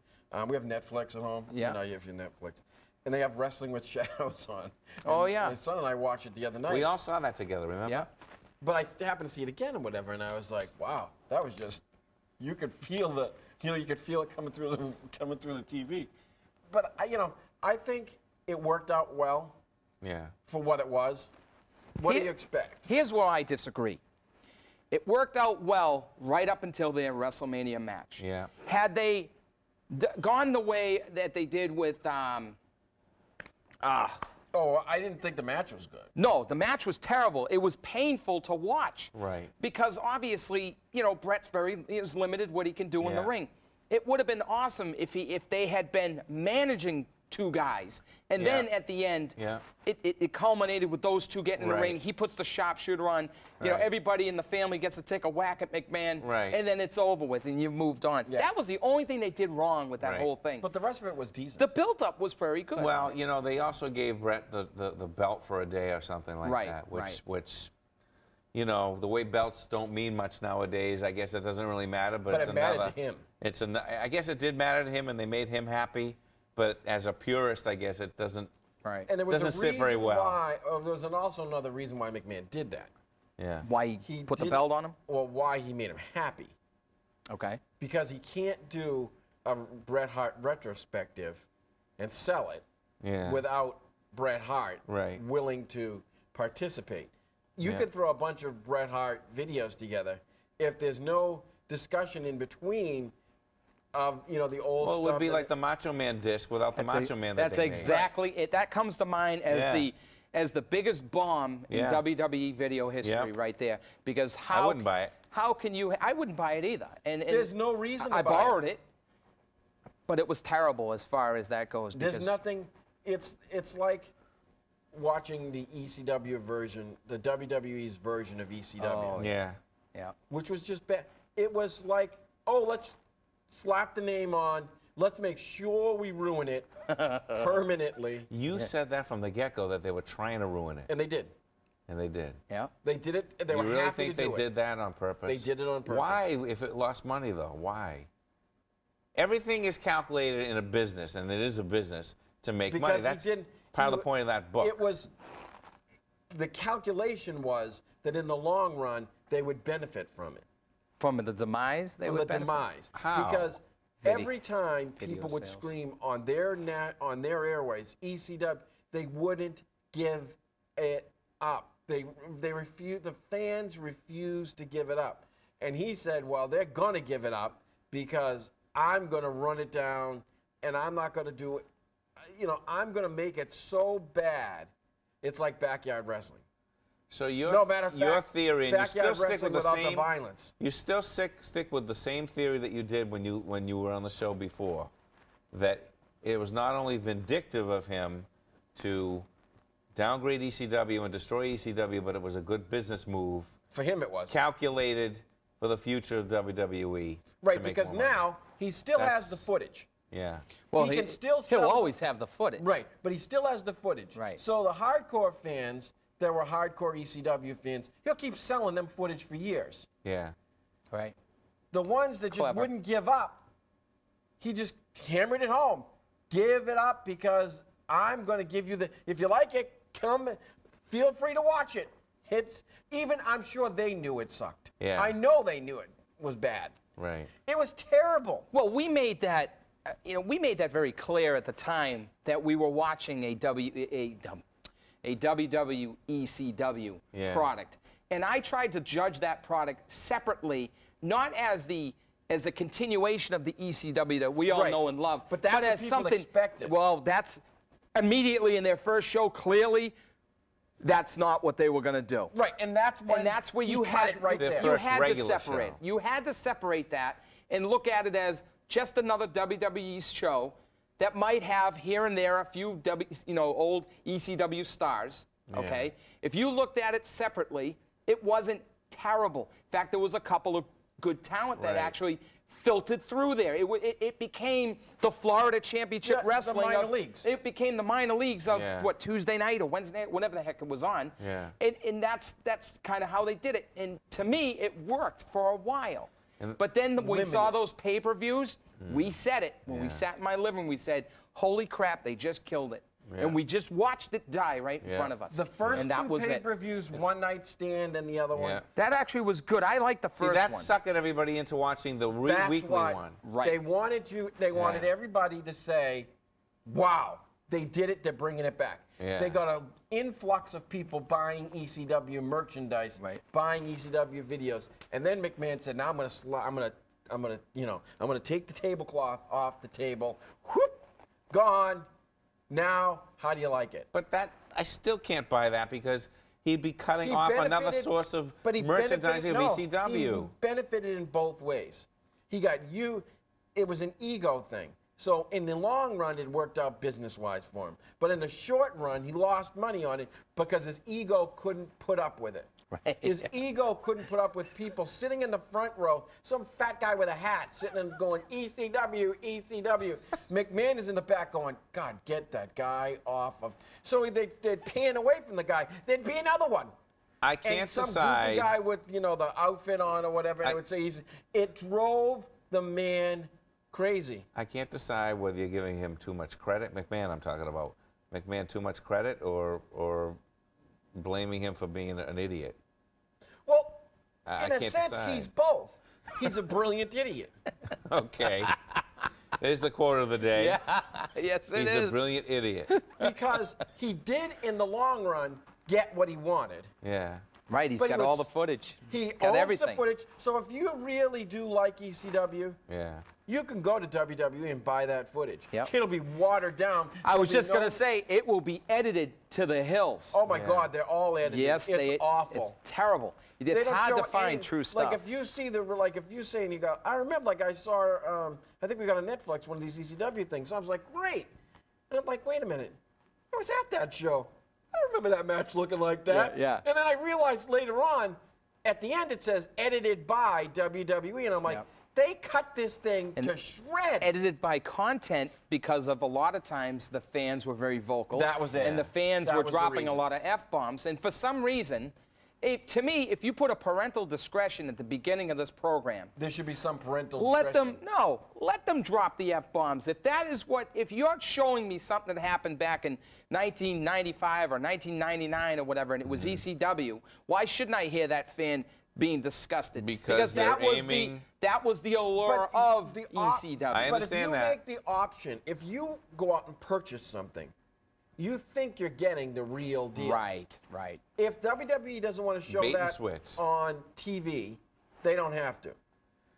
We have Netflix at home. Yeah. You know, you have your Netflix, and they have Wrestling with Shadows on. Oh, And yeah. My son and I watched it the other night. We all saw that together, remember? Yeah. But I happened to see it again or whatever, and I was like, wow, that was just. You could feel you could feel it coming through the TV. But I think it worked out well Yeah. for what it was. What do Here- you expect? Here's where I disagree. It worked out well right up until their WrestleMania match. Yeah. Had they gone the way that they did with, Oh, I didn't think the match was good. no, the match was terrible. It was painful to watch. Right. Because obviously, Brett's is limited what he can do in the Yeah. ring. It would have been awesome if they had been managing two guys. And then at the end, it culminated with those two getting in the ring. He puts the sharpshooter on. You know, everybody in the family gets to take a whack at McMahon. And then it's over with, and you've moved on. That was the only thing they did wrong with that whole thing. But the rest of it was decent. The build-up was very good. Well, you know, they also gave Brett the belt for a day or something like that, which, you know, the way belts don't mean much nowadays, I guess it doesn't really matter. But it's it mattered to him. I guess it did matter to him, and they made him happy. But as a purist, I guess it doesn't. And there was doesn't a sit very reason well. why. There was also another reason why McMahon did that. Yeah. Why he put the belt on him? Well, why he made him happy. Okay. Because he can't do a Bret Hart retrospective and sell it without Bret Hart willing to participate. You could throw a bunch of Bret Hart videos together. If there's no discussion in between of, you know, the old stuff. Well, it would be like the Macho Man disc without the Macho Man that That's they made. exactly it. That comes to mind as the biggest bomb in WWE video history right there. Because how... I wouldn't buy it. How can you... I wouldn't buy it either. And there's no reason to buy it. I borrowed it, but it was terrible as far as that goes. There's nothing... It's like watching the ECW version, the WWE's version of ECW. Oh, yeah. Which was just bad. It was like, oh, let's slap the name on. Let's make sure we ruin it permanently. You said that from the get-go, that they were trying to ruin it. And they did. And they did. Yeah. They did it. They were You really happy think to do they did that on purpose? They did it on purpose. Why, if it lost money, though? Why? Everything is calculated in a business, and it is a business, to make money. That's part of the point of that book. It was, the calculation was that in the long run, they would benefit from it. From the demise? They would benefit? Demise. How? Because every time people would scream on their airways, ECW, they wouldn't give it up. They refused. The fans refused to give it up. And he said, well, they're going to give it up because I'm going to run it down and I'm not going to do it. You know, I'm going to make it so bad, it's like backyard wrestling. So your theory, and you still stick with the same violence. You still stick with the same theory that you did when you were on the show before, that it was not only vindictive of him to downgrade ECW and destroy ECW, but it was a good business move. For him, it was calculated for the future of WWE. Right, because now he still has the footage. Yeah. Well, he can still sell. He'll always have the footage. Right, but he still has the footage. Right. So the hardcore fans that were hardcore ECW fans, he'll keep selling them footage for years. Yeah. Right. The ones that just wouldn't give up, he just hammered it home. Give it up because I'm going to give you the. If you like it, come. Feel free to watch it. I'm sure they knew it sucked. Yeah. I know they knew it was bad. Right. It was terrible. Well, we made that. We made that very clear at the time that we were watching a WWECW product, and I tried to judge that product separately, not as the continuation of the ECW that we all know and love, but that's as what people something. Expected. Well, that's immediately in their first show. Clearly, that's not what they were going to do. Right, and that's where you had it right there. You had to separate. Show. You had to separate that and look at it as just another WWE show that might have here and there a few old ECW stars. Okay, if you looked at it separately, it wasn't terrible. In fact, there was a couple of good talent that actually filtered through there. It became the Florida Championship Wrestling. The minor leagues. It became the minor leagues of Tuesday night or Wednesday night, whenever the heck it was on. Yeah. And that's kind of how they did it. And to me, it worked for a while. But then when we saw those pay-per-views, we said it. When we sat in my living room, we said, holy crap, they just killed it. Yeah. And we just watched it die right in front of us. The first and that two pay-per-views, One Night Stand and the other one. That actually was good. I liked the first one. That sucked everybody into watching the weekly one. Right. They wanted everybody to say, wow, they did it, they're bringing it back. Yeah. They got an influx of people buying ECW merchandise, buying ECW videos. And then McMahon said, now I'm gonna take the tablecloth off the table. Whoop, gone. Now, how do you like it? But I still can't buy that because he'd be cutting off another source of merchandising of ECW. He benefited in both ways. He got it was an ego thing. So in the long run, it worked out business-wise for him. But in the short run, he lost money on it because his ego couldn't put up with it. Right. His ego couldn't put up with people sitting in the front row, some fat guy with a hat sitting and going, ECW, ECW. McMahon is in the back going, God, get that guy off of. So they'd pan away from the guy. There'd be another one. I can't And some decide. goofy guy with, the outfit on or whatever, and I would say it drove the man crazy. I can't decide whether you're giving him too much credit. McMahon, I'm talking about. McMahon too much credit or blaming him for being an idiot. Well, I in a can't sense, decide. he's both. He's a brilliant idiot. Okay. There's the quote of the day. Yeah. Yes, it He's is. a brilliant idiot. Because he did, in the long run, get what he wanted. Yeah. Right, he's But he got all the was- footage. He got owns everything. the footage. So if you really do like ECW, Yeah. you can go to WWE and buy that footage. Yep. It'll be watered down. I was There'll be just going no- to say, it will be edited to the hills. Oh my Yeah. God, they're all edited. yes, it's awful. It's terrible. They It's don't hard to show find any- true stuff. Like if you see if you say and you go, I remember, like I saw, I think we got on Netflix one of these ECW things. I was like, great, and I'm like, wait a minute, I was at that show. I don't remember that match looking like that. Yeah, yeah. And then I realized later on, at the end it says edited by WWE, and I'm like, Yep. they cut this thing And to shreds. Edited by content because of a lot of times the fans were very vocal. That was it. And the fans That were was the dropping a reason. lot of F-bombs. And for some reason, to me, if you put a parental discretion at the beginning of this program, There should be some parental let discretion. let them drop the F-bombs. If you're showing me something that happened back in 1995 or 1999 or whatever, and it was ECW, why shouldn't I hear that fan being disgusted? Because they're that was aiming- that was the allure But of the op- ECW. I But if you understand that. make the option, if you go out and purchase something, you think you're getting the real deal. Right, right. If WWE doesn't want to show Bait and that switch. on TV, they don't have to.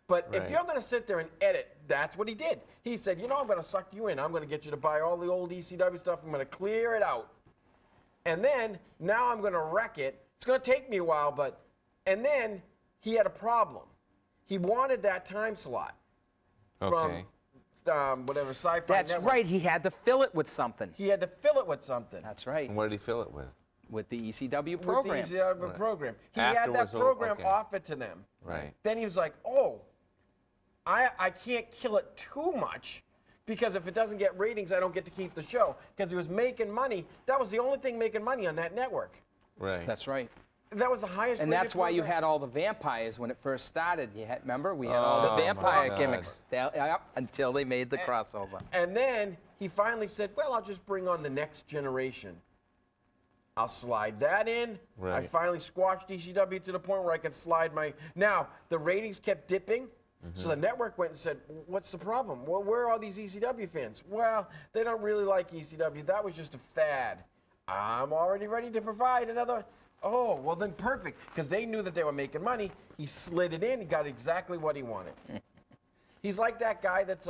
But if Right. you're going to sit there and edit, that's what he did. He said, I'm going to suck you in. I'm going to get you to buy all the old ECW stuff. I'm going to clear it out. And then now I'm going to wreck it. It's going to take me a while, and then he had a problem. He wanted that time slot Okay. from whatever Sci-Fi That's Network. right. He had to fill it with something. He had to fill it with something. That's right. And what did he fill it with? With the ECW program. With the ECW program. He had Afterwards, that program okay. offered to them. Right. Then he was like, oh, I can't kill it too much because if it doesn't get ratings, I don't get to keep the show. Because he was making money. That was the only thing making money on that network. Right. That's right. That was the highest And rated that's why you program. had all the vampires when it first started. Remember? We had all Oh, the vampire my God. gimmicks. Yep, until they made the crossover. And then he finally said, well, I'll just bring on the next generation. I'll slide that in. I Right. finally squashed ECW to the point where I could slide my... Now, the ratings kept dipping, so the network went and said, what's the problem? Well, where are all these ECW fans? Well, they don't really like ECW. That was just a fad. I'm already ready to provide another... Oh, well then perfect, because they knew that they were making money. He slid it in. He got exactly what he wanted. He's like that guy that's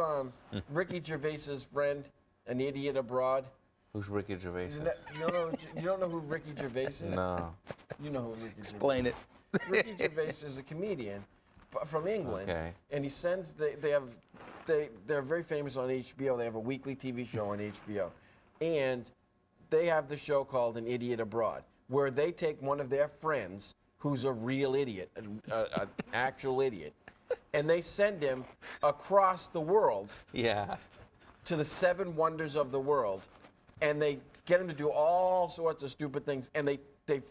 Ricky Gervais's friend, an idiot abroad. Who's Ricky Gervais? is? You don't know who Ricky Gervais is? No. You know who Ricky Gervais Explain it. is. Ricky Gervais is a comedian from England. Okay. And he sends, they're very famous on HBO. They have a weekly TV show on HBO. And they have the show called An Idiot Abroad, where they take one of their friends who's a real idiot, an actual idiot, and they send him across the world Yeah. to the 7 wonders of the world, and they get him to do all sorts of stupid things, and they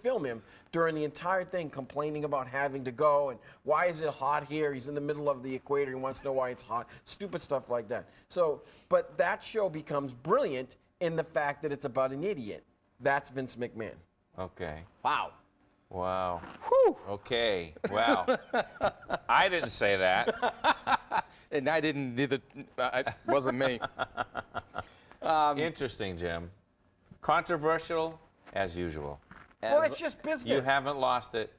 film him during the entire thing complaining about having to go and why is it hot here? He's in the middle of the equator. He wants to know why it's hot. Stupid stuff like that. So, but that show becomes brilliant in the fact that it's about an idiot. That's Vince McMahon. Okay. Wow. Wow. Whew. Okay. Wow. I didn't say that. And I didn't either. It wasn't me. Interesting, Jim. Controversial, as usual. Well, it's just business. You haven't lost it.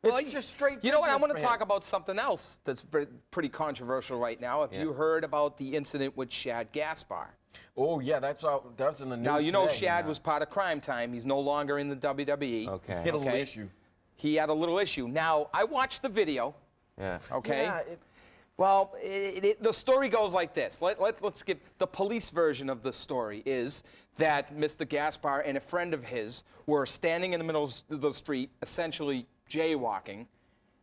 It's just straight You know what? I business want to for talk him. about something else that's pretty controversial right now. If Yeah. you heard about the incident with Shad Gaspar. Oh, yeah, that's in the news Now, you know today. Shad was part of Crime Time. He's no longer in the WWE. Okay. Hit a little Okay. issue. He had a little issue. Now, I watched the video, Yeah. okay? Yeah, Well, the story goes like this. Let's get the police version of the story is that Mr. Gaspar and a friend of his were standing in the middle of the street, essentially jaywalking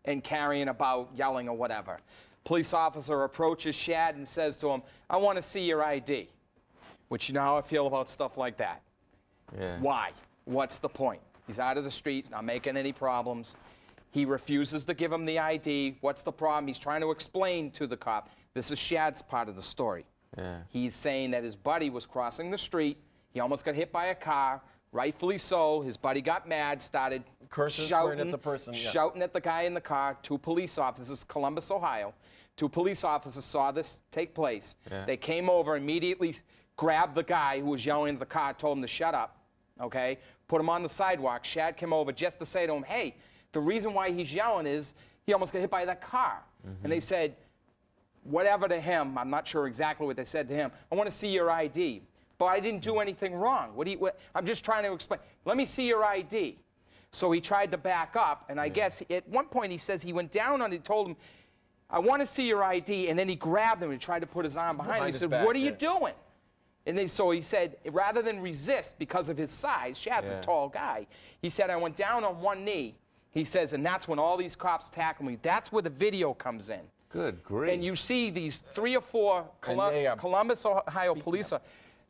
and carrying about, yelling or whatever. Police officer approaches Shad and says to him, "I want to see your ID," which you know how I feel about stuff like that. Yeah. Why? What's the point? He's out of the streets, not making any problems. He refuses to give him the ID. What's the problem? He's trying to explain to the cop. This is Shad's part of the story. Yeah. He's saying that his buddy was crossing the street. He almost got hit by a car, rightfully so. His buddy got mad, started Cursing, shouting, swearing at the person, yeah. shouting at the guy in the car. Two police officers, Columbus, Ohio. Two police officers saw this take place. Yeah. They came over, immediately grabbed the guy who was yelling at the car, told him to shut up, okay? Put him on the sidewalk. Shad came over just to say to him, "Hey, the reason why he's yelling is he almost got hit by that car." And they said, whatever to him, I'm not sure exactly what they said to him, "I want to see your ID." "But I didn't do anything wrong. I'm just trying to explain. Let me see your ID." So he tried to back up, and I guess at one point he says he went down on it, told him, "I want to see your ID," and then he grabbed him and tried to put his arm behind him. He his said, back, "What are you yeah. doing?" And so he said, rather than resist because of his size, Shad's Yeah. a tall guy, he said, "I went down on one knee." He says, and that's when all these cops tackle me. That's where the video comes in. Good grief. And you see these 3 or 4 And they are Columbus, Ohio police,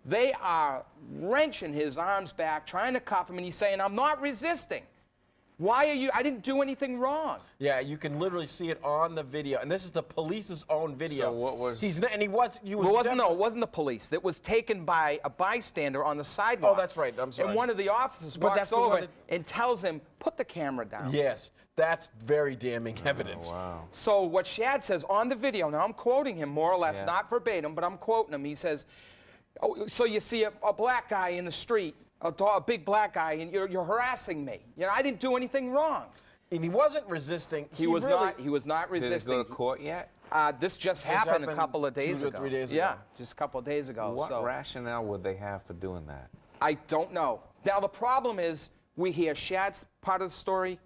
they are wrenching his arms back, trying to cuff him, and he's saying, "I'm not resisting. Why are you? I didn't do anything wrong." Yeah, you can literally see it on the video, and this is the police's own video. So what was- He's and he was. You It wasn't the police. It was taken by a bystander on the sidewalk. Oh, that's right. I'm sorry. And one of the officers But walks that's the one over that- and tells him, "Put the camera down." Yes, that's very damning evidence. Wow. So what Shad says on the video, now I'm quoting him more or less, Yeah. not verbatim, but I'm quoting him. He says, "Oh, so you see a black guy in the street, a big black guy, and you're harassing me. You know, I didn't do anything wrong." And he wasn't resisting. He was really, not. He was not Did it resisting. go to court yet? This just happened a couple of 2 days or ago. 3 days Yeah, ago. just a couple of days ago. What so rationale would they have for doing that? I don't know. Now the problem is we hear Shad's part of the story,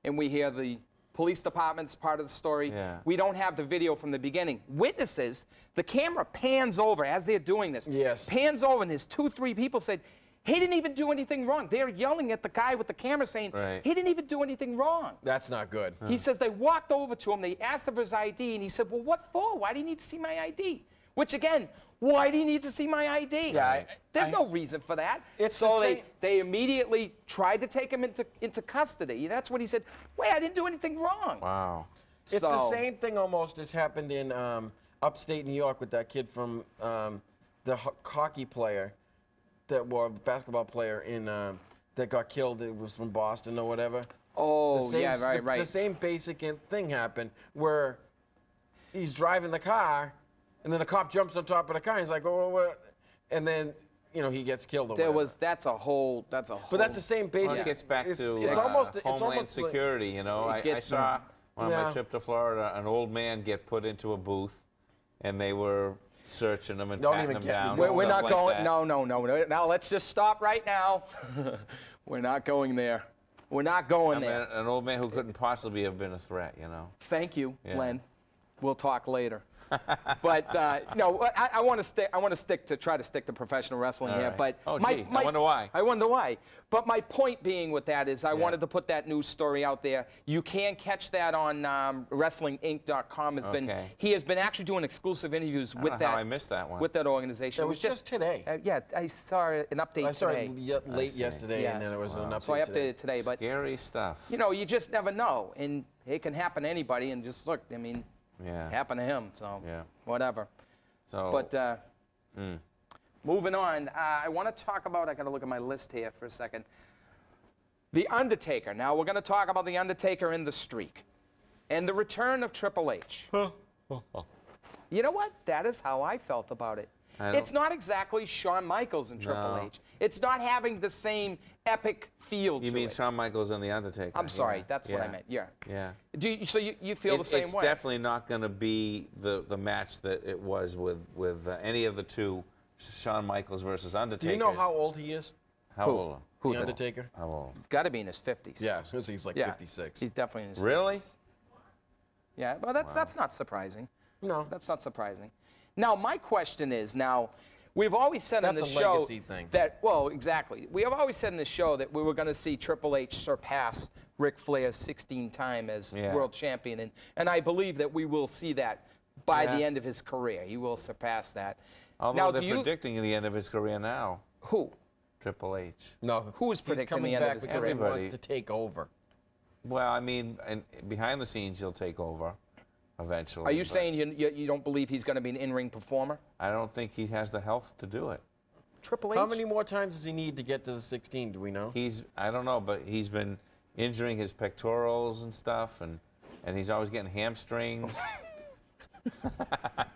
and we hear the police department's part of the story. Yeah. We don't have the video from the beginning. Witnesses, the camera pans over as they're doing this. Yes. Pans over, and there's 2-3 people said, "He didn't even do anything wrong." They're yelling at the guy with the camera saying, Right. "He didn't even do anything wrong." That's not good. He says they walked over to him, they asked him for his ID, and he said, "Well, what for? Why do you need to see my ID?" Which again, why do you need to see my ID? Yeah, There's no reason for that. It's so the they, same- they immediately tried to take him into custody. And that's when he said, "Wait, I didn't do anything wrong." Wow. It's the So- same thing almost as happened in upstate New York with that kid from the hockey player, basketball player in that got killed. It was from Boston or whatever. Oh, yeah, right. The same basic thing happened where he's driving the car, and then the cop jumps on top of the car. And he's like, "Oh, what?" And then he gets killed. Or whatever. that's a whole. But that's the same basic. Well, it gets back it's, to it's almost Homeland almost like- Security. You know, It I gets saw on my Yeah. trip to Florida an old man get put into a booth, and they were searching him and Don't patting even him get me down. going. and We're stuff not like going. that. No. Now let's just stop right now. We're not going there. We're not going I mean, there. an old man who couldn't possibly have been a threat. You know. Thank you, Yeah. Len. We'll talk later. But no, I want to stick. I want to try to stick to professional wrestling All here. right. But Oh, gee, I wonder why. I wonder why. But my point being with that is, I wanted to put that news story out there. You can catch that on WrestlingInc.com. Okay. He has been actually doing exclusive interviews I with don't know that. how I missed that one. With that organization. That It was just today. yeah, I saw an update I started today. late see. yesterday, and then Yes. there was an update So I updated today. it today. But Scary stuff. you just never know, and it can happen to anybody. And just look, I mean, Yeah. it happened to him. So Yeah. whatever. So. But moving on, I want to talk about, I got to look at my list here for a second. The Undertaker. Now, we're going to talk about The Undertaker and the streak and the return of Triple H. You know what? That is how I felt about it. It's not exactly Shawn Michaels and Triple No. H. It's not having the same epic feel You to mean it. Shawn Michaels and The Undertaker? I'm sorry, Yeah. that's what I Yeah. meant. Yeah. Yeah. So you feel the same It's way? definitely not going to be the match that it was with any of the two, Shawn Michaels versus Undertaker. Do you know how old he is? How old? The Undertaker? How old? He's got to be in his 50s. Yeah, he's like Yeah. 56. He's definitely in his 50s. Really? Yeah, well, that's not surprising. No. That's not surprising. Now, my question is, we've always said on That's this a show legacy thing. that, well, exactly. We have always said in this show that we were going to see Triple H surpass Ric Flair's 16-time as world champion, and I believe that we will see that by the end of his career. He will surpass that. Although they're predicting the end of his career now. Who? Triple H. No. Who is predicting the end of his career? He Everybody. wants to take over. Well, I mean, and behind the scenes, he'll take over eventually. Are you but saying you don't believe he's going to be an in-ring performer? I don't think he has the health to do it. Triple H? How many more times does he need to get to the 16? Do we know? I don't know, but he's been injuring his pectorals and stuff, and he's always getting hamstrings.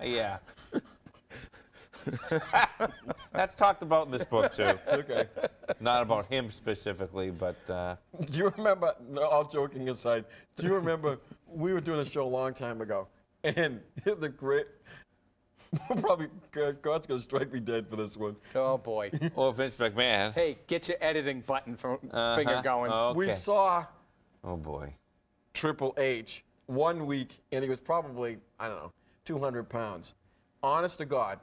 Yeah. That's talked about in this book, too. Okay. Not about him specifically, but Do you remember, no, all joking aside, do you remember we were doing a show a long time ago, and the great, probably, God's going to strike me dead for this one. Oh, boy. or Vince McMahon. Hey, get your editing button finger going. Okay. We saw Oh, boy. Triple H 1 week, and he was probably, I don't know, 200 pounds. Honest to God,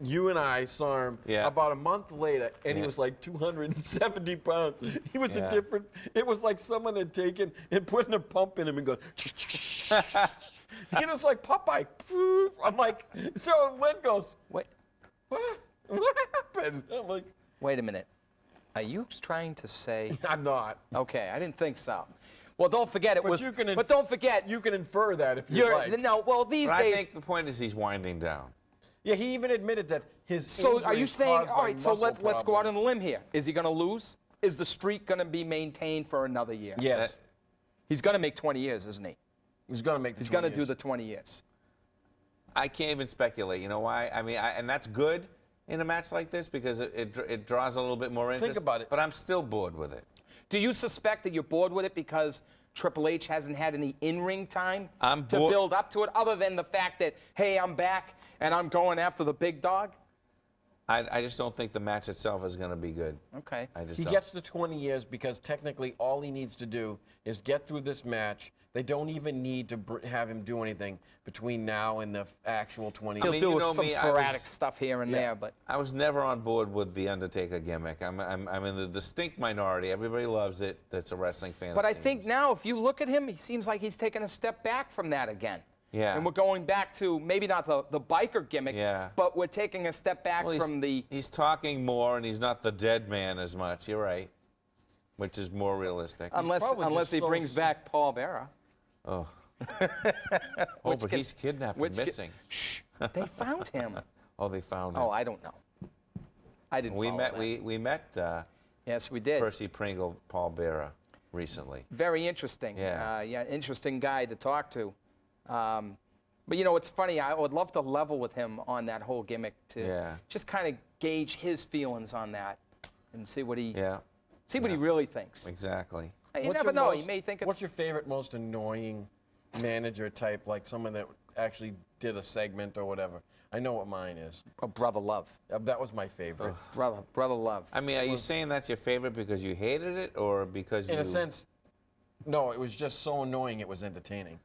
you and I saw him about a month later, and he was like 270 pounds. He was a different, it was like someone had taken and putting a pump in him and going, it was like Popeye. I'm like, so Len goes, Wait, what happened? I'm like, wait a minute. Are you trying to say? I'm not. Okay, I didn't think so. Well, don't forget but don't forget. You can infer that if you like. No, well, these But days. I think the point is he's winding down. Yeah, he even admitted that his So injury are you is saying, caused all by right, so muscle let's go out on problems. a limb here. Is he going to lose? Is the streak going to be maintained for another year? Yes. He's going to make 20 years, isn't he? He's going to make the He's going to 20 do years. the 20 years. I can't even speculate. You know why? I mean, and that's good in a match like this because it draws a little bit more interest. Think about it. But I'm still bored with it. Do you suspect that you're bored with it because Triple H hasn't had any in-ring time I'm to bored- build up to it, other than the fact that, hey, I'm back and I'm going after the big dog? I just don't think the match itself is going to be good. Okay. I just He don't. gets to 20 years because technically all he needs to do is get through this match. They don't even need to have him do anything between now and the actual 20 He'll years. mean, do you know some me, I sporadic was- stuff here and there, but I was never on board with the Undertaker gimmick. I'm in the distinct minority. Everybody loves it. That's a wrestling fan. But it I think seems. now, if you look at him, he seems like he's taken a step back from that again. Yeah. And we're going back to maybe not the biker gimmick, Yeah. but we're taking a step back Well, from the. He's talking more, and he's not the dead man as much. You're right, which is more realistic. Unless probably just he so brings back Paul Bearer. Oh, Which but can- he's kidnapped which and can- missing. Shh, they found him. Oh, they found him. Oh, I don't know. I didn't we follow met. that. We met Yes, we did. Percy Pringle, Paul Bearer, recently. Very interesting. Yeah. Interesting guy to talk to. But you know, it's funny. I would love to level with him on that whole gimmick to just kind of gauge his feelings on that and see what he what he really thinks. Exactly. You What's never your know. He most- may think it's. What's your favorite, most annoying manager type, like someone that actually did a segment or whatever? I know what mine is. Oh, Brother Love. That was my favorite. Brother Love. I mean, are you saying that's your favorite because you hated it, or because In a sense, no, it was just so annoying it was entertaining.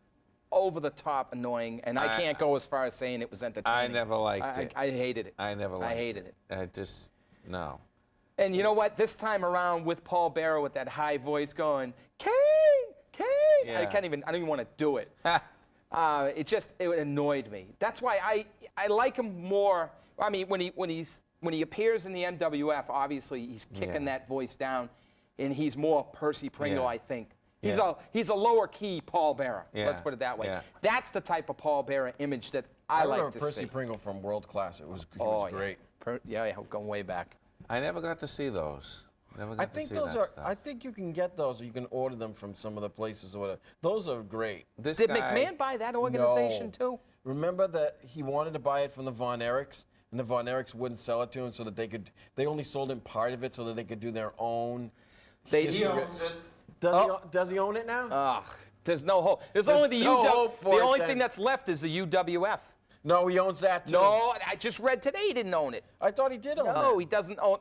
Over the top annoying, and I can't go as far as saying it was entertaining. I never liked it. I hated it. I never liked I hated it. I just no. And you know what? This time around with Paul Bearer with that high voice going, Kane, Kane. I Yeah. don't even want to do it. It annoyed me. That's why I like him more. I mean, when he appears in the MWF, obviously he's kicking that voice down, and he's more Percy Pringle, Yeah. I think. Yeah. He's a lower key Paul Bearer. Yeah. Let's put it that way. Yeah. That's the type of Paul Bearer image that I like remember to Percy see. Pringle from World Class. He was Oh, yeah. great. Yeah, going way back. I never got to see those. Never got I to think see those that are. stuff. I think you can get those, or you can order them from some of the places or whatever. Those are great. This Did guy, McMahon buy that organization No. too? Remember that he wanted to buy it from the Von Erichs, and the Von Erichs wouldn't sell it to him, so that they only sold him part of it, so that they could do their own. He owns it. Does he own it now? There's no hope. There's only the no UW. hope for The it only then. thing that's left is the UWF. No, he owns that too. No, I just read today he didn't own it. I thought he did own No, that. he doesn't own.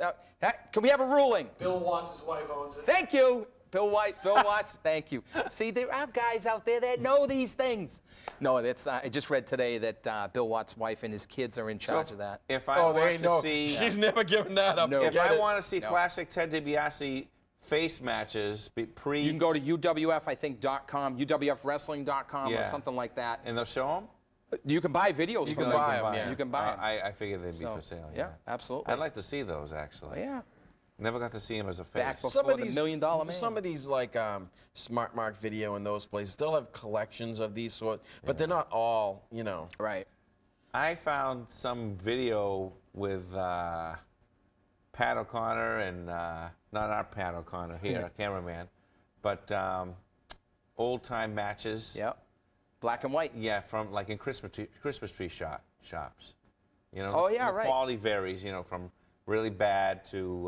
Can we have a ruling? Bill Watts' wife owns it. Thank you. Bill Watts, thank you. See, there are guys out there that know these things. No, that's I just read today that Bill Watts' wife and his kids are in charge of that. If I want to see, She's never given that up. No. if I want to see classic Ted DiBiase face matches, pre, You can go to UWF, I think, .com, UWFwrestling.com or Yeah. something like that. and they'll show them. You can buy videos You from can them. buy 'em, yeah. You can buy 'em. I figured they'd be So, for sale. yeah, absolutely. I'd like to see those actually. Yeah. Never got to see him as a face. Back before Some of the these, $1 Million Man. Some of these like Smart Mark Video and those places still have collections of these sort, but they're not all, you know. Right. I found some video with Pat O'Connor and not our Pat O'Connor here, cameraman, but old-time matches. Yep. Black and white. Yeah, from like in Christmas tree shops. You know. Oh, yeah, the right. quality varies, you know, from really bad to.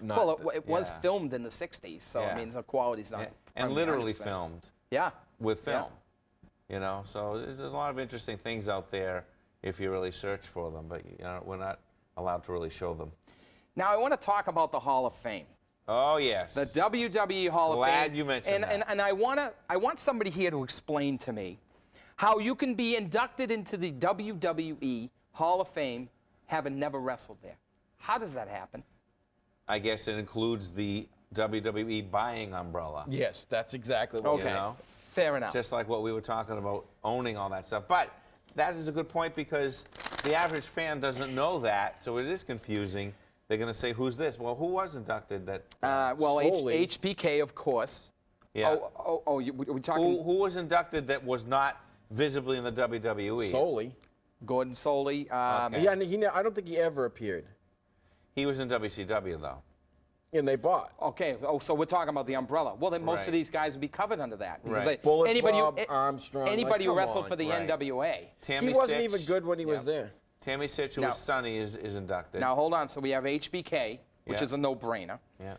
Not Well, it was yeah. filmed in the 60s, so Yeah. I mean, the quality's not. and literally 100%. filmed Yeah. with film. You know, so there's a lot of interesting things out there if you really search for them, but you know, we're not allowed to really show them. Now, I want to talk about the Hall of Fame. Oh yes. The WWE Hall of Fame. Glad you mentioned that. And I want somebody here to explain to me how you can be inducted into the WWE Hall of Fame having never wrestled there. How does that happen? I guess it includes the WWE buying umbrella. Yes, that's exactly what. Okay. You know? Fair enough. Just like what we were talking about, owning all that stuff. But that is a good point because the average fan doesn't know that, so it is confusing. They're going to say, "Who's this?" Well, who was inducted? That Well, solely- HBK, of course. yeah. We talking Who was inducted that was not visibly in the WWE? Solely. Gordon Soley. Okay. Yeah, and I don't think he ever appeared. He was in WCW though. And they bought. Okay, so we're talking about the umbrella. Well, then most Right. of these guys would be covered under that. Because Right. Bullet anybody, Club, Armstrong, like, anybody who come wrestled on. for the Right. NWA. Tammy He wasn't Sytch, even good when he was there. Tammy Sytch, who No. was Sonny, is inducted. Now, hold on. So we have HBK, which Yeah. is a no-brainer. Yeah.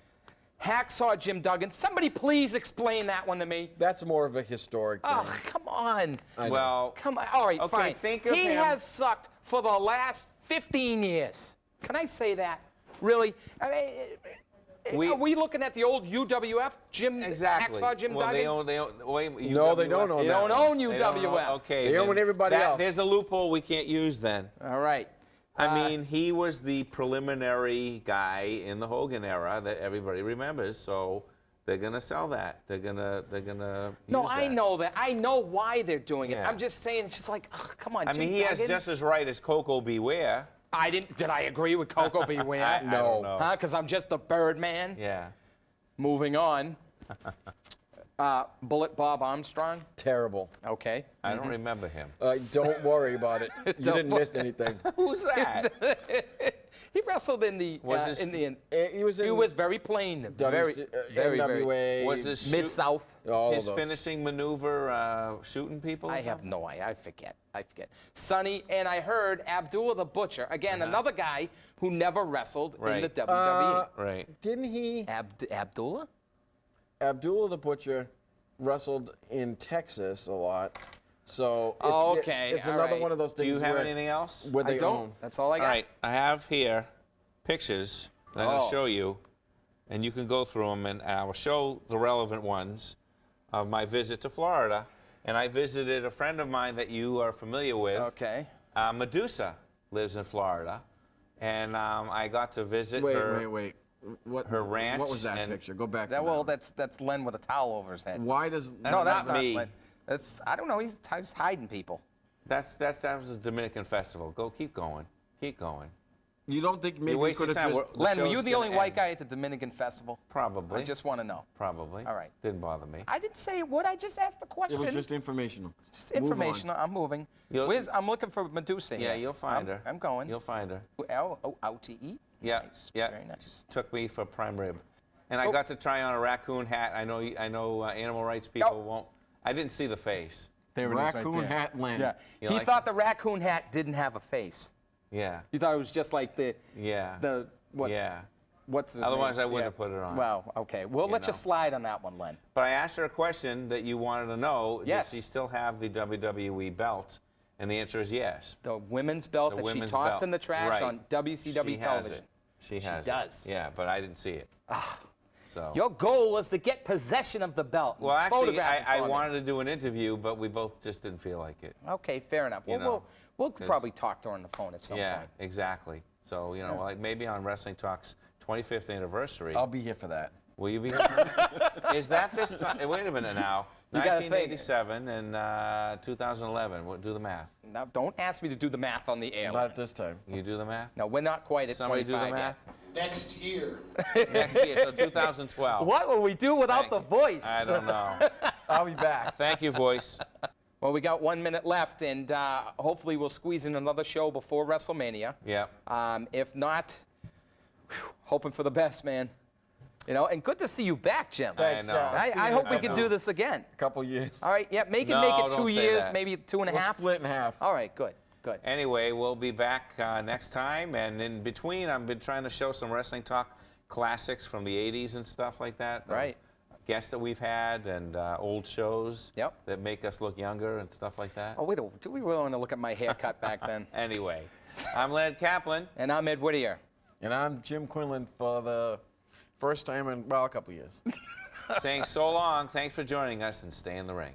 Hacksaw Jim Duggan. Somebody please explain that one to me. That's more of a historic thing. Oh, come on. I know. Well, Come on. All right, Okay, fine. think of he him- has sucked for the last 15 years. Can I say that? Really? I mean, are we looking at the old UWF? Exactly. Hacksaw Jim well, Duggan? they own wait, No, they don't UWF. own They that don't one. own They don't UWF. Okay. They own then everybody else. There's a loophole we can't use then. All right. I mean, he was the preliminary guy in the Hogan era that everybody remembers, so they're gonna sell that. They're gonna No, use I that. know that. I know why they're doing it. Yeah. I'm just saying, it's just like, oh, come on, I Jim mean, he has Duggan. just as right as Coco Beware. Did I agree with Coco Beware? I don't know. Huh? Because I'm just the Birdman. Yeah. Moving on. Bullet Bob Armstrong. Terrible. Okay. I don't remember him. Don't worry about it. You didn't miss anything. Who's that? He wrestled in the Was his- in the. He was in He was very plain. Very, very, NWA. very Was his mid south. all his of those. finishing maneuver shooting people? or I have something? no idea. I forget. Sonny, and I heard Abdullah the Butcher. Again, another guy who never wrestled in Right. the WWE. Right. Didn't he? Abdullah? Abdullah the Butcher wrestled in Texas a lot. So it's, Oh, okay, it's all another right. one of those Do things you have where, anything else? where they I don't. own. That's all I got. All right, I have here pictures that I'm going Oh. to show you, and you can go through them, and I will show the relevant ones of my visit to Florida. And I visited a friend of mine that you are familiar with. Okay. Medusa lives in Florida, and I got to visit her. Wait. What? her ranch What was that and- picture? Go back. That, to well, that. that's Len with a towel over his head. Why does? That's no, that's not me. Len. That's I don't know. He's hiding people. That was a Dominican festival. Go, keep going. You don't think maybe You're you wasting could have time. just? The Len, were show's you the gonna only white end. guy at the Dominican festival? Probably. I just want to know. Probably. All right. Didn't bother me. I didn't say what. I just asked the question. It was just informational. Just Move on. informational. I'm moving. You'll- I'm looking for Medusa. Yeah, here. you'll find her. I'm going. You'll find her. L-O-U-T-E? Yeah, Nice. yeah. Very nice. Took me for prime rib, and Oh. I got to try on a raccoon hat. I know animal rights people won't. I didn't see the face. There Raccoon hat Len. Yeah. You He like thought the raccoon hat didn't have a face. Yeah, He thought it was just like the yeah, what? yeah. What's his Otherwise, name? I wouldn't have put it on. Well, okay. We'll let know. you slide on that one, Len. But I asked her a question that you wanted to know. Yes. Does she still have the WWE belt? And the answer is yes. The women's belt The that she women's tossed belt. in the trash Right. on WCW She has television. it. She has does. it. Yeah, but I didn't see it. So. Your goal was to get possession of the belt. and Well, actually, photograph it I for me. wanted to do an interview, but we both just didn't feel like it. Okay, fair enough. You Well, know, we'll 'cause- probably talk during the phone at some Yeah, point. exactly. So, like maybe on Wrestling Talk's 25th anniversary. I'll be here for that. Will you be here? For that? Is that this? Wait a minute now. You gotta think. 1987 and 2011. Do the math. Now, don't ask me to do the math on the air. Not at this time. You do the math. No, we're not quite at Somebody 25 do the math. Next year. Next year, so 2012. Yet. What will we do without the voice? I don't know. I'll be back. Thank you, voice. Well, we got 1 minute left, and hopefully we'll squeeze in another show before WrestleMania. Yep. If not, hoping for the best, man. And good to see you back, Jim. Thanks, know. yeah. I hope we I can know. do this again. A couple years. All right, yeah, make No, it don't 2 say years, that. maybe 2.5. We'll split in half. All right, good. Anyway, we'll be back next time, and in between, I've been trying to show some Wrestling Talk classics from the 80s and stuff like that. Right. Guests that we've had and old shows Yep. that make us look younger and stuff like that. Oh, wait, do we really want to look at my haircut back then? Anyway, I'm Len Kaplan. And I'm Ed Whittier. And I'm Jim Quinlan for the first time in, a couple years. Saying so long, thanks for joining us, and stay in the ring.